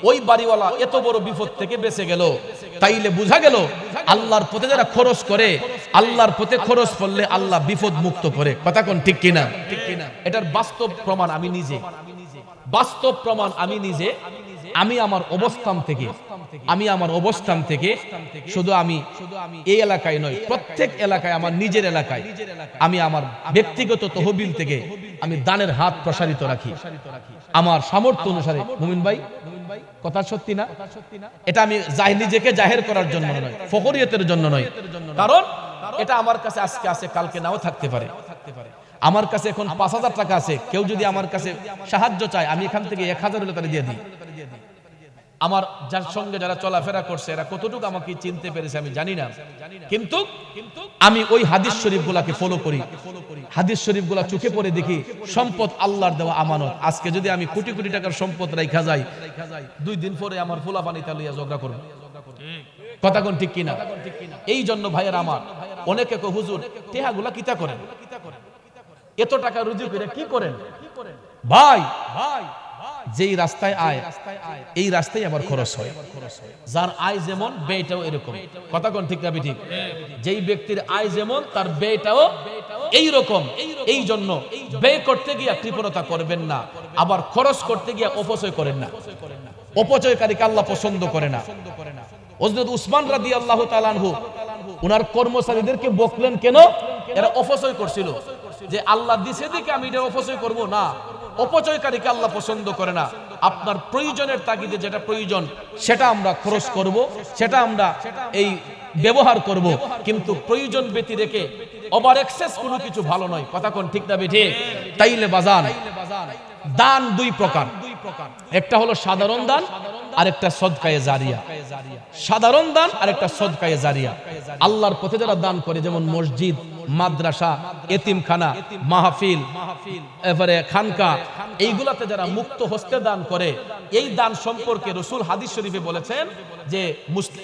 ওই বাড়িওয়ালা এত বড় বিপদ থেকে বেঁচে গেল। তাইলে বোঝা গেল আল্লাহর পথে যারা খরচ করে, আল্লাহর পথে খরচ করলে আল্লাহ বিপদ মুক্ত করে। কথা কোন ঠিক কিনা? এটার বাস্তব প্রমাণ আমি নিজে, বাস্তব প্রমাণ আমি নিজে। আমি আমার অবস্থান থেকে শুধু আমি এই এলাকায় নয়, প্রত্যেক এলাকায়, আমার নিজের এলাকায় আমি আমার ব্যক্তিগত তহবিল থেকে আমি দানের হাত প্রসারিত রাখি আমার সামর্থ্য অনুসারে। মুমিন ভাই, কথা সত্যি না? এটা আমি নিজেকে জাহের করার জন্য নয়, ফখরিয়তের জন্য নয়। কারণ এটা আমার কাছে আজকে আছে, কালকে নাও থাকতে পারে। আমার কাছে এখন 5,000 টাকা আছে, কেউ যদি আমার কাছে সাহায্য চায় আমি এখান থেকে 1,000 হলে তারা দিয়ে দিই। আমার যার সঙ্গে যারা চলাফেরা করছে এরা কতটুকু আমাকে চিনতে পেরেছে আমি জানি না, কিন্তু আমি ওই হাদিস শরীফগুলোকে ফলো করি। হাদিস শরীফগুলো চোখে পড়ে দেখি সম্পদ আল্লাহর দেওয়া আমানত। আজকে যদি আমি কোটি কোটি টাকার সম্পদ রাইখা যাই, 2 দিন পরে আমার ফুলা পানি তালিয়া ঝগড়া করবে। কথা কোন ঠিক কিনা? এই জন্য ভাইয়ের আমার অনেকে কো হুজুর টেহাগুলা কিতা করেন, এত টাকা রুজি করে কি করেন? ভাই যেই রাস্তায় আয় এই রাস্তায় আবার খরচ হয়। যার আয় যেমন ব্যয়টাও এরকম। কথা কোন ঠিক না ঠিক? যেই ব্যক্তির আয় যেমন তার ব্যয়টাও এই রকম। এই জন্য ব্যয় করতে গিয়া কৃপণতা করবেন না, আবার খরচ করতে গিয়া অপচয় করেন না। অপচয়কারীকে আল্লাহ পছন্দ করে না। হযরত উসমান রাদিয়াল্লাহু তাআলা আনহু ওনার কর্মচারীদেরকে বকলেন কেন? এরা অপচয় করছিল। যে আল্লাহ দিছে দেখে আমি এটা অপচয় করব না। অপচয়কারীকে আল্লাহ পছন্দ করে না। আপনার প্রয়োজনের তাগিদে যেটা প্রয়োজন সেটা আমরা খরচ করব, সেটা আমরা এই ব্যবহার করব, কিন্তু প্রয়োজন ব্যতি রেখে ওভার এক্সেস কোনো কিছু ভালো নয়। কথা কোন ঠিক না বেঠে? তাইলে বাজান দান 2 প্রকার, একটা হলো সাধারণ দান আর একটা সদকায়ে জারিয়া। সাধারণ দান আর একটা সদকায়ে জারিয়া। আল্লাহর পথে যারা দান করে, যেমন মসজিদ, মাদ্রাসা, এতিমখানা, মাহফিল, এবারে খানকা, এইগুলাতে যারা মুক্ত হস্তে দান করে, এই দান সম্পর্কে রাসূল হাদিস শরীফে বলেছেন যে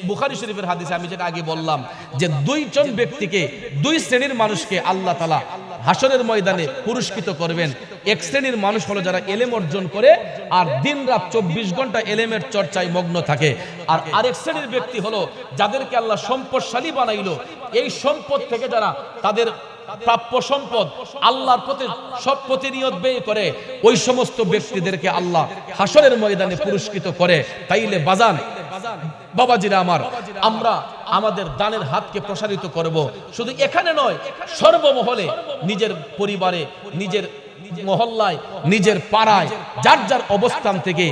বুখারী শরীফের হাদিসে আমি যেটা আগে বললাম যে 2 জন ব্যক্তিকে, 2 শ্রেণীর মানুষকে আল্লাহ তাআলা হাসরের ময়দানে পুরস্কৃত করবেন। এক শ্রেণীর মানুষ হলো যারা এলেম অর্জন করে আর দিনরাত 24 ঘন্টা এলেমের চর্চায় মগ্ন থাকে। আর আরেক শ্রেণীর ব্যক্তি হলো যাদেরকে আল্লাহ সম্পদশালী বানাইলো, এই সম্পদ থেকে যারা তাদের প্রাপ্য সম্পদ আল্লাহর পথে সব প্রতিনিয়ত ব্যয় করে, ওই সমস্ত ব্যক্তিদেরকে আল্লাহ হাসরের ময়দানে পুরস্কৃত করে। তাইলে বাজান বাবাজিরা আমার, আমরা আমাদের দানের হাতকে প্রসারিত করব। শুধু এখানে নয়, সর্বমহলে, নিজের পরিবারে, নিজের মহল্লায়, নিজের পাড়ায়, যার যার অবস্থান থেকে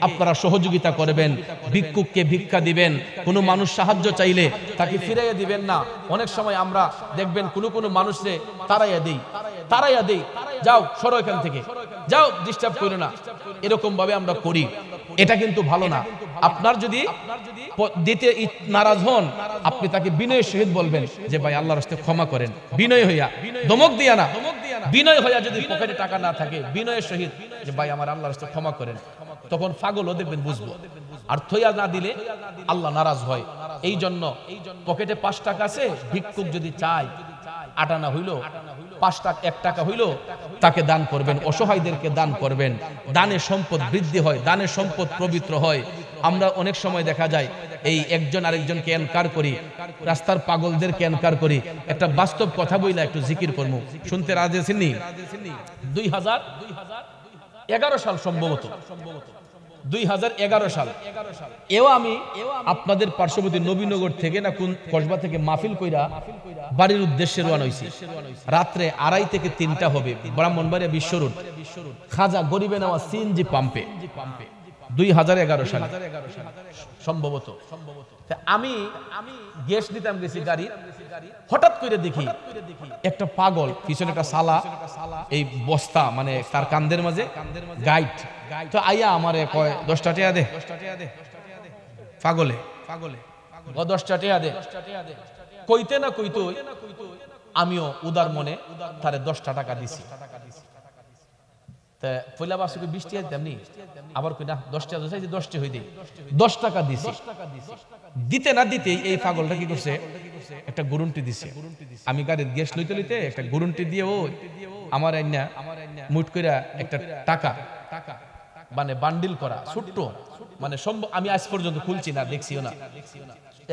আপনারা সহযোগিতা করবেন। ভিক্ষুককে ভিক্ষা দিবেন, কোনো মানুষ সাহায্য চাইলে তাকে ফিরাইয়া দিবেন না। অনেক সময় আমরা দেখবেন কোনো মানুষে তাড়াইয়া দেই, যাও সরো এখান থেকে, যাও ডিস্টার্ব করো না, এরকম ভাবে আমরা করি। এটা কিন্তু ভালো না। আপনার যদি দিতে নারাজ হন, আপনি তাকে বিনয়ের সহিত বলবেন যে ভাই আল্লাহর রাস্তায় ক্ষমা করেন। বিনয় হইয়া, ধমক দিয়া না, বিনয় হইয়া। যদি পকেটে টাকা না থাকে, বিনয়ের সহিত যে ভাই আমার আল্লাহর রাস্তায় ক্ষমা করেন, তখন পাগলও দেখবেন বুঝবো। আর থইয়া না দিলে আল্লাহ নারাজ হয়। এই জন্য পকেটে 5 টাকা আছে, ভিক্ষুক যদি চায় 8 আনা হইল, 5 টাকা 1 টাকা হইল, তাকে দান করবেন, অসহায়দেরকে দান করবেন। দানে সম্পদ বৃদ্ধি হয়, দানে সম্পদ পবিত্র হয়। আমরা অনেক সময় দেখা যায় এই একজন আরেকজনকে এনকার করি, রাস্তার পাগলদেরকে এনকার করি। একটা বাস্তব কথা বইলা একটু জিকির করব, শুনতে রাজি আছেননি? 2011 সাল সম্ভবত, 2011 সাল, এও আমি আপনাদের পার্শ্ববর্তী নবীনগর থেকে না কোন কসবা থেকে মাহফিল কইরা বাড়ির উদ্দেশ্যে রওনা হইছি। রাত্রে 2:30 থেকে 3টা হবে, ব্রাহ্মণবাড়িয়া বিশ্ব রোড, খাজা গরিবে নেওয়া সিএনজি পাম্পে, 2011 সালে সম্ভবত। আমি গ্যাস নিতাম গেছি গাড়ি, হঠাৎ করে দেখি একটা পাগল, পিছনে একটা সালা, এই বস্তা মানে তার কান্দের মাঝে গাইড, তো আইয়া আমারে কয় 10 টাকা দে। পাগলে ও 10 টাকা দে কইতে না কইতে আমিও উদার মনে তারে 10 টাকা দিছি। তা পয়লা বাসুকে 20 টাকা দিতামনি, আবার কই না 10 টাকা চাইছি, 10 টাকা হই দেই, 10 টাকা দিছি। দিতে না দিতেই এই পাগলটা কি করছে, একটা গ্যারান্টি দিছে। আমি গাড়ির গ্যাস লইতে লইতে একটা গ্যারান্টি দিয়ে ও আমার আইনা মুট কইরা একটা টাকা মানে বান্ডিল করা ছোট্ট, মানে আমি আজ পর্যন্ত খুলছি না, দেখছিও না।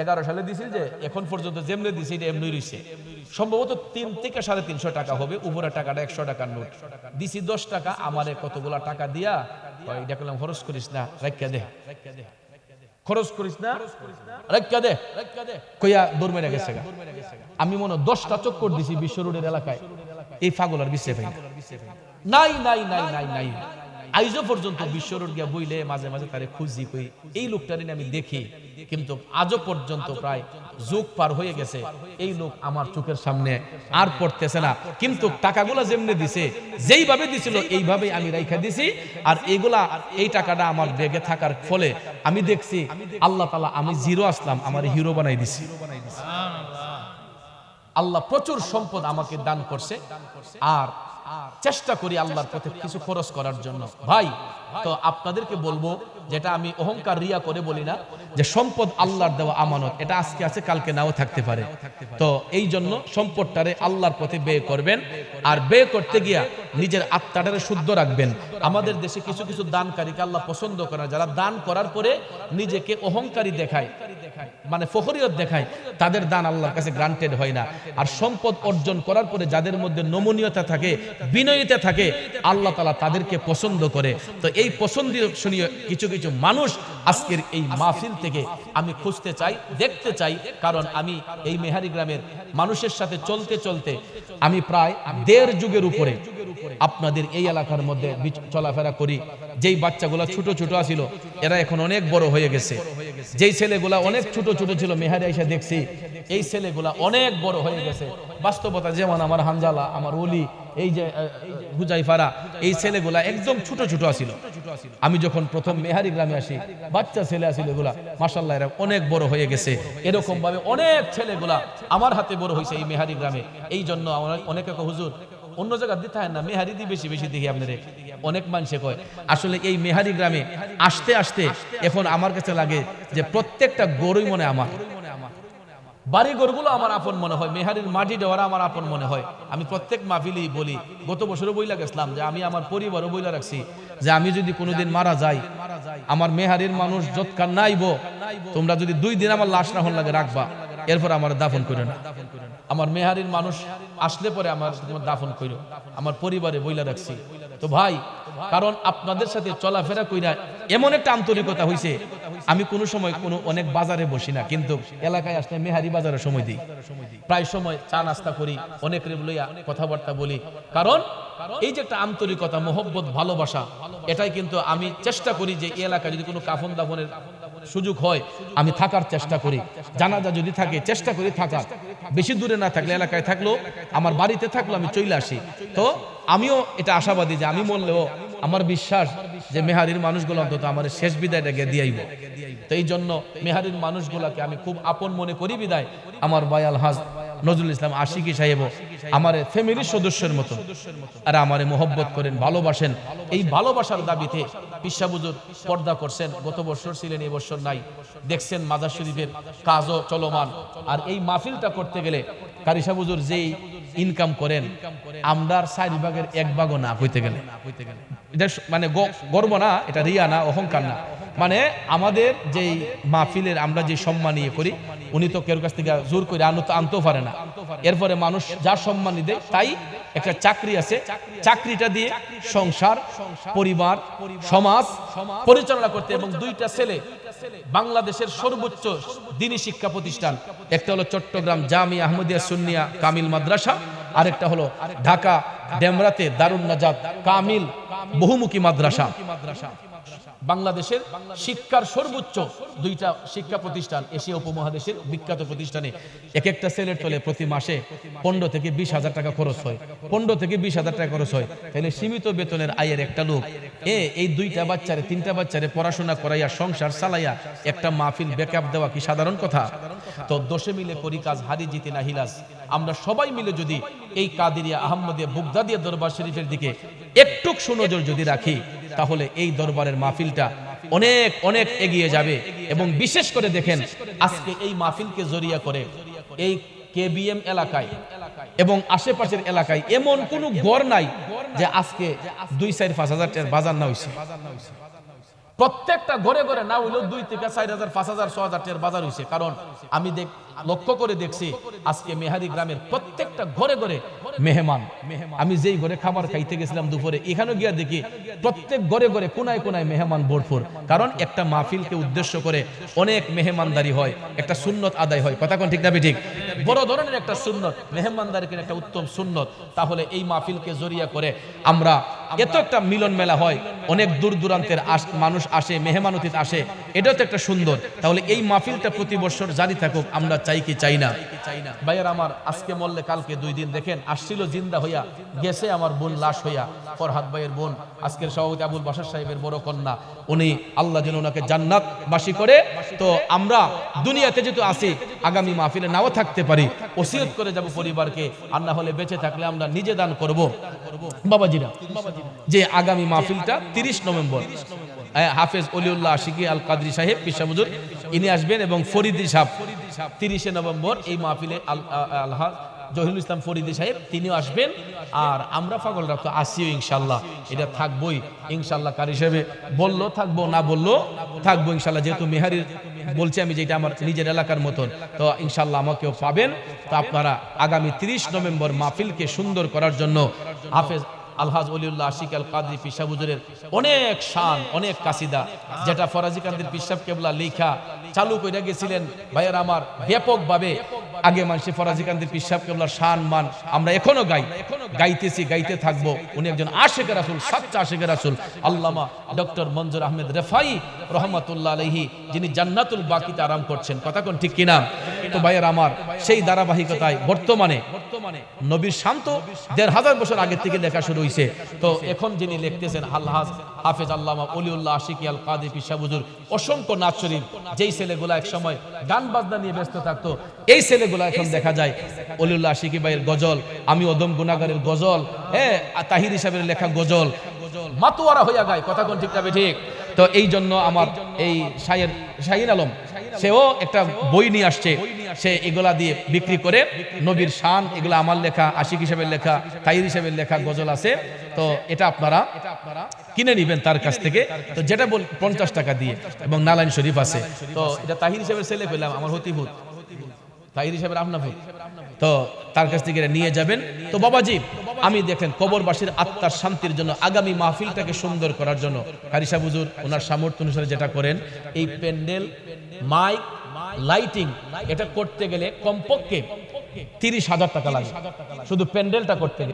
11 সালে দিছিল যে এখন পর্যন্ত যেমনে দিছে এটা এমনি রইছে। সম্ভবত 3 থেকে 350 টাকা হবে, উপরে টাকাটা 100 টাকার নোট দিছি। 10 টাকা আমারে কতগুলা টাকা দিয়া এটা কইলাম খরচ করিস না, রাখিয়া দে, খরচ করিস না, রাখিয়া দে কইয়া দৌড় মেরে গেছে। আমি মনে 10টা চক্কর দিছি বিশ্ব রোডের এলাকায়, এই পাগল আর বিশ্বে ভাই নাই নাই নাই নাই নাই। আইজও পর্যন্ত বিশ্ব রোড গিয়া বইলে মাঝে মাঝে তারে খুঁজি কই এই লোকটারে আমি দেখি, কিন্তু আজও পর্যন্ত প্রায় যুগ পার হয়ে গেছে এই লোক আমার চোখের সামনে আর পড়তেছে না। কিন্তু টাকাগুলা যেমনি দিছে, যেইভাবে দিছিল এইভাবেই আমি রাইখা দিছি। আর এইগুলা, এই টাকাটা আমার ব্যাগে থাকার ফলে আমি দেখছি আল্লাহ তাআলা, আমি জিরো আসলাম, আমার হিরো বানাই দিছি। আল্লাহ প্রচুর সম্পদ আমাকে দান করছে, আর চেষ্টা করি আল্লাহর পথে কিছু খরচ করার জন্য। ভাই, তো আপনাদেরকে বলবো, যেটা আমি অহংকার রিয়া করে বলি না, যে সম্পদ আল্লাহর দেওয়া আমানত, এটা আজকে আছে কালকে নাও থাকতে পারে। তো এই জন্য সম্পদটারে আল্লাহর পথে ব্যয় করবেন, আর ব্যয় করতে গিয়া নিজের আত্মাটারে শুদ্ধ রাখবেন। আমাদের দেশে কিছু কিছু দানকারীকে আল্লাহ পছন্দ করে, যারা দান করার পরে নিজেকে অহংকারী দেখায়, মানে ফখরিয়ত দেখায়, তাদের দান আল্লাহর কাছে গ্রান্টেড হয় না। আর সম্পদ অর্জন করার পরে যাদের মধ্যে নমনীয়তা থাকে, বিনয়িতা থাকে, আল্লাহ তাআলা তাদেরকে পছন্দ করে। তো এই পছন্দনীয় কিছু কিছু মানুষ আজকের এই মাহফিল থেকে আমি খুঁজতে চাই, দেখতে চাই। কারণ আমি এই মেহারি গ্রামের মানুষের সাথে চলতে চলতে আমি প্রায় 1.5 যুগের উপরে আপনাদের এই এলাকার মধ্যে চলাফেরা করি। যেই বাচ্চাগুলা ছোট ছোট ছিল, এরা এখন অনেক বড় হয়ে গেছে। যেই ছেলেগুলা অনেক ছোট ছোট ছিল, মেহারি আইসা দেখছি এই ছেলেগুলা অনেক বড় হয়ে গেছে। বাস্তবতা, যেমন আমার হানজালা, আমার ওলি, এই যে হুজাইফারা, এই ছেলেগুলা একদম ছোট ছোট ছিল। আমি যখন প্রথম মেহারি গ্রামে আসি, বাচ্চা ছেলে আছিল এগুলা, মাশাআল্লাহ এরা অনেক বড় হয়ে গেছে। এরকম ভাবে অনেক ছেলেগুলা আমার হাতে বড় হয়েছে এই মেহারি গ্রামে। এই জন্য আমার অনেকে হুজুর অন্য জায়গা দিতে হয় না, মেহারি দিয়ে বেশি বেশি দেখি আপনারে, অনেক মানুষে কয়। আসলে এই মেহারি গ্রামে আসতে আসতে এখন আমার কাছে লাগে যে প্রত্যেকটা গরুই মনে আমার, বাড়ি ঘরগুলো আমার আপন মনে হয়, মেহারির মাটি দেওয়ারা আমার আপন মনে হয়। আমি প্রত্যেক মাহফিলেই বলি, গত বছরও বইলা গেছিলাম যে আমি আমার পরিবারও বইলা রাখছি যে আমি যদি কোনোদিন মারা যাই, আমার মেহারির মানুষ যৎকার নাইব, তোমরা যদি 2 দিন আমার লাশ রাখুন লাগে রাখবা, এরপর আমার দাফন করো না। আমার মেহারির মানুষ আসলে পরে আমার দাফন করো, আমার পরিবারে বইলা রাখছি। তো ভাই, কারণ আপনাদের সাথে চলাফেরা কইরা এমন একটা আন্তরিকতা হইছে, আমি কোনো সময় কোনো অনেক বাজারে বসি না, কিন্তু এলাকায় আসলে মেহারি বাজারে সময় দিই, প্রায় সময় চা নাস্তা করি, অনেক লইয়া কথাবার্তা বলি। কারণ এই যে একটা আন্তরিকতা, মহব্বত, ভালোবাসা, এটাই কিন্তু আমি চেষ্টা করি যে এই এলাকায় যদি কোনো কাফন দাফনের সুযোগ হয় আমি থাকার চেষ্টা করি, জানাজা যদি থাকে চেষ্টা করি থাকার, বেশি দূরে না থাকলে এলাকায় থাকলো, আমার বাড়িতে থাকলো আমি চলে আসি। তো আমিও এটা আশাবাদী যে আমি মরলেও আমার বিশ্বাস যে মেহারির মানুষগুলো অন্তত আমার শেষ বিদায়টাকে দিয়াইব। তো এই জন্য মেহারির মানুষগুলোকে আমি খুব আপন মনে করি, বিদায় আমার ভাই আলহাজ নজরুল ইসলাম আশিকি সাহেব আমার ফ্যামিলির সদস্যের মতো, আর আমারে মোহব্বত করেন, ভালোবাসেন। এই ভালোবাসার দাবিতে পিসা হুজুর পর্দা করছেন, গত বছর ছিলেন, এই বছর নাই। দেখছেন মাজার শরীফের কাজও চলমান। আর এই মাহফিলটা করতে গেলে কারি সাহেব হুজুর যেই ইনকাম করেন, আমরার 4 ভাগের 1 ভাগও না হইতে গেলে, এটা মানে গর্ব না, এটা রিয়া না, অহংকার না। মানে আমাদের যেই মাহফিলের আমরা যে সম্মান নিয়ে করি, উনি তো কেউ কাছ থেকে জোর করে আনতেও পারে না। এরপরে মানুষ যা সম্মান দেয়, তাই একটা চাকরি আছে, চাকরিটা দিয়ে সংসার, পরিবার, সমাজ পরিচালনা করতে। এবং 2টা ছেলে বাংলাদেশের সর্বোচ্চ দ্বীনি শিক্ষা প্রতিষ্ঠান, একটা হলো চট্টগ্রাম জামিয়া আহমদিয়া সুন্নিয়া কামিল মাদ্রাসা, আরেকটা হলো ঢাকা ডেমরাতে দারুন নাজাত কামিল বহুমুখী মাদ্রাসা। বাংলাদেশের শিক্ষার সর্বোচ্চ 2টা শিক্ষা প্রতিষ্ঠান, এশিয়া উপমহাদেশের বিখ্যাত প্রতিষ্ঠানে এক একটা ছেলের তলে প্রতি মাসে 15 থেকে 20,000 টাকা খরচ হয়, 15 থেকে 20,000 টাকা খরচ হয়। তাহলে সীমিত বেতনের আয়ের একটা লোক এই 2টা বাচ্চারে 3টা বাচ্চারে পড়াশোনা করাইয়া সংসার চালাইয়া একটা মাহফিল ব্যাকআপ দেওয়া কি সাধারণ কথা? তো দোষে মিলে করি কাজ, হারি জিতি না হিলাস। আমরা সবাই মিলে যদি এই কাদিরিয়া আহমদিয়া বুগদাদিয়া দরবার শরীফের দিকে একটু সুনজর যদি রাখি, তাহলে এই দরবারের মাহফিলটা অনেক অনেক এগিয়ে যাবে। এবং বিশেষ করে দেখেন, আজকে এই মাহফিলকে জড়িয়ে করে এই কেবিএম এলাকায় এবং আশেপাশের এলাকায় এমন কোনো ঘর নাই যে আজকে 2-4-5 হাজার টাকার বাজার না হইছে। প্রত্যেকটা ঘরে ঘরে না হইলেও 2 থেকে 4,000 5,000 6,000 টাকার বাজার হইছে। কারণ আমি লক্ষ্য করে দেখছি আজকে মেহারি গ্রামের প্রত্যেকটা ঘরে ঘরে মেহমান। আমি যেই ঘরে খাবার খাইতে গেছিলাম দুপুরে, এখানে গিয়া দেখি প্রত্যেক ঘরে ঘরে কোনায় কোনায় মেহমান ভরপুর। কারণ একটা মাহফিলকে উদ্দেশ্য করে অনেক মেহমানদারি হয়, একটা সুন্নত আদায় হয়। কথা কোন ঠিক না ঠিক? বড় ধরনের একটা সুন্নত, মেহমানদারি একটা উত্তম সুন্নত। তাহলে এই মাহফিলকে জড়িয়ে করে আমরা এত একটা মিলন মেলা হয়, অনেক দূর দূরান্তের মানুষ আসে, মেহমান অতিথি আসে, এটাও তো একটা সুন্দর। তাহলে এই মাহফিলটা প্রতি বছর জারি থাকুক, আমরা চাই কি চাই না? ভাইয়ের আমার, আজকে মরলে কালকে 2 দিন, দেখেন আসছিল জিন্দা হইয়া, গেছে আমার বোন লাশ হইয়া, ফরহাদ ভাইয়ের বোন, আজকের সভাপতি আবুল বাশার সাহেবের বড় কন্যা, উনি আল্লাহ যেন ওনাকে জান্নাত বাসী করে। তো আমরা দুনিয়াতে যেহেতু আছি, আগামী মাহফিলে নাও থাকতে পারি, ওসিয়ত করে যাব পরিবারকে, আর না হলে বেঁচে থাকলে আমরা নিজে দান করব। বাবাজিরা, যে আগামী মাহফিলটা 30 নভেম্বর হাফেজ অলিউল্লাহ আশিকি আল কাদরি সাহেব পিসা হুজুর ইনি আসবেন, এবং ফরিদি সাহেব 30 নভেম্বর এই মাহফিলে আলহাজ জহিরুল ইসলাম ফরিদি সাহেব তিনিও আসবেন। আর আমরা পাগলরা তো আসিও ইনশাল্লাহ, এটা থাকবোই ইনশাল্লাহ। কারি সাহেবে বললো থাকবো, না বললো থাকবো ইনশাল্লাহ। যেহেতু মেহারির বলছি আমি, যেটা আমার নিজের এলাকার মতন, তো ইনশাল্লাহ আমাকেও পাবেন। তো আপনারা আগামী 30 নভেম্বর মাহফিলকে সুন্দর করার জন্য হাফেজ আলহাজ অলিউল্লাহ আশিক আল কাদরি পিসা হুজুরের অনেক শান, অনেক কাসিদা, যেটা ফরাজি কান্দির পিসাব কেবলা লেখা চালু করে গেছিলেন ভাইয়ের আমার ব্যাপকভাবে। আগে মানুষ ফরাজি কান্দির পিসাব কেবলার শান মান আমরা এখনো গাইতেছি, গাইতে থাকবো। উনি একজন আশিক রাসূল, সাচ্চা আশিক রাসূল, আল্লামা ডক্টর মঞ্জুর আহমেদ রেফাই রহমাতুল্লাহ আলাইহি, যিনি জান্নাতুল বাকিতে আরাম করছেন। কথা কোন ঠিক কিনা? তো ভাইয়ের আমার, সেই ধারাবাহিকতায় বর্তমানে নবীর শান তো 1,500 বছর আগে থেকে লেখা শুরু হয়েছে। তো এখন যিনি লিখতেছেন আলহাজ হাফেজ আল্লামা অলিউল্লাহ আশিকি আল কাদরি পিসা হুজুর, অসংখ্য নাচ শরীফ, যেই ছেলেগুলা এক সময় গান বাজনা নিয়ে ব্যস্ত থাকতো, এই ছেলেগুলা এখন দেখা যায় অলিউল্লাহ আশিকি ভাইয়ের গজল, আমি ওদম গুনাহগারের গজল, তাহির সাহেবের লেখা গজল মাতোয়ারা হইয়া গায়। কথা কোন ঠিক না ঠিক? তো এই জন্য আমার এই শাহিন আলম, সেও একটা বই নিয়ে আসছে, সে এগুলা দিয়ে বিক্রি করে নবীর শান, এগুলা আমার লেখা, আশিক হিসাবের লেখা, তাহির হিসাবের লেখা গজল আছে। তো এটা আপনারা কিনে নিবেন তার কাছ থেকে। তো যেটা 50 টাকা দিয়ে, এবং নালাইন শরীফ আছে। তো এটা তাহির হিসাবের ছেলে পেলাম, আমার হতিভূত তাহির হিসাবের আপনাভূত, তো তার কাছ থেকে নিয়ে যাবেন। তো বাবাজি, আমি দেখেন কবরবাসীর আত্মার শান্তির জন্য, আগামী মাহফিলটাকে সুন্দর করার জন্য কারি সাহেব হুজুর ওনার সামর্থ্য অনুসারে যেটা করেন, এই প্যান্ডেল, মাইক, লাইটিং, এটা করতে গেলে কমপক্ষে 30,000 টাকা লাগে, শুধু প্যান্ডেলটা করতে গেলে।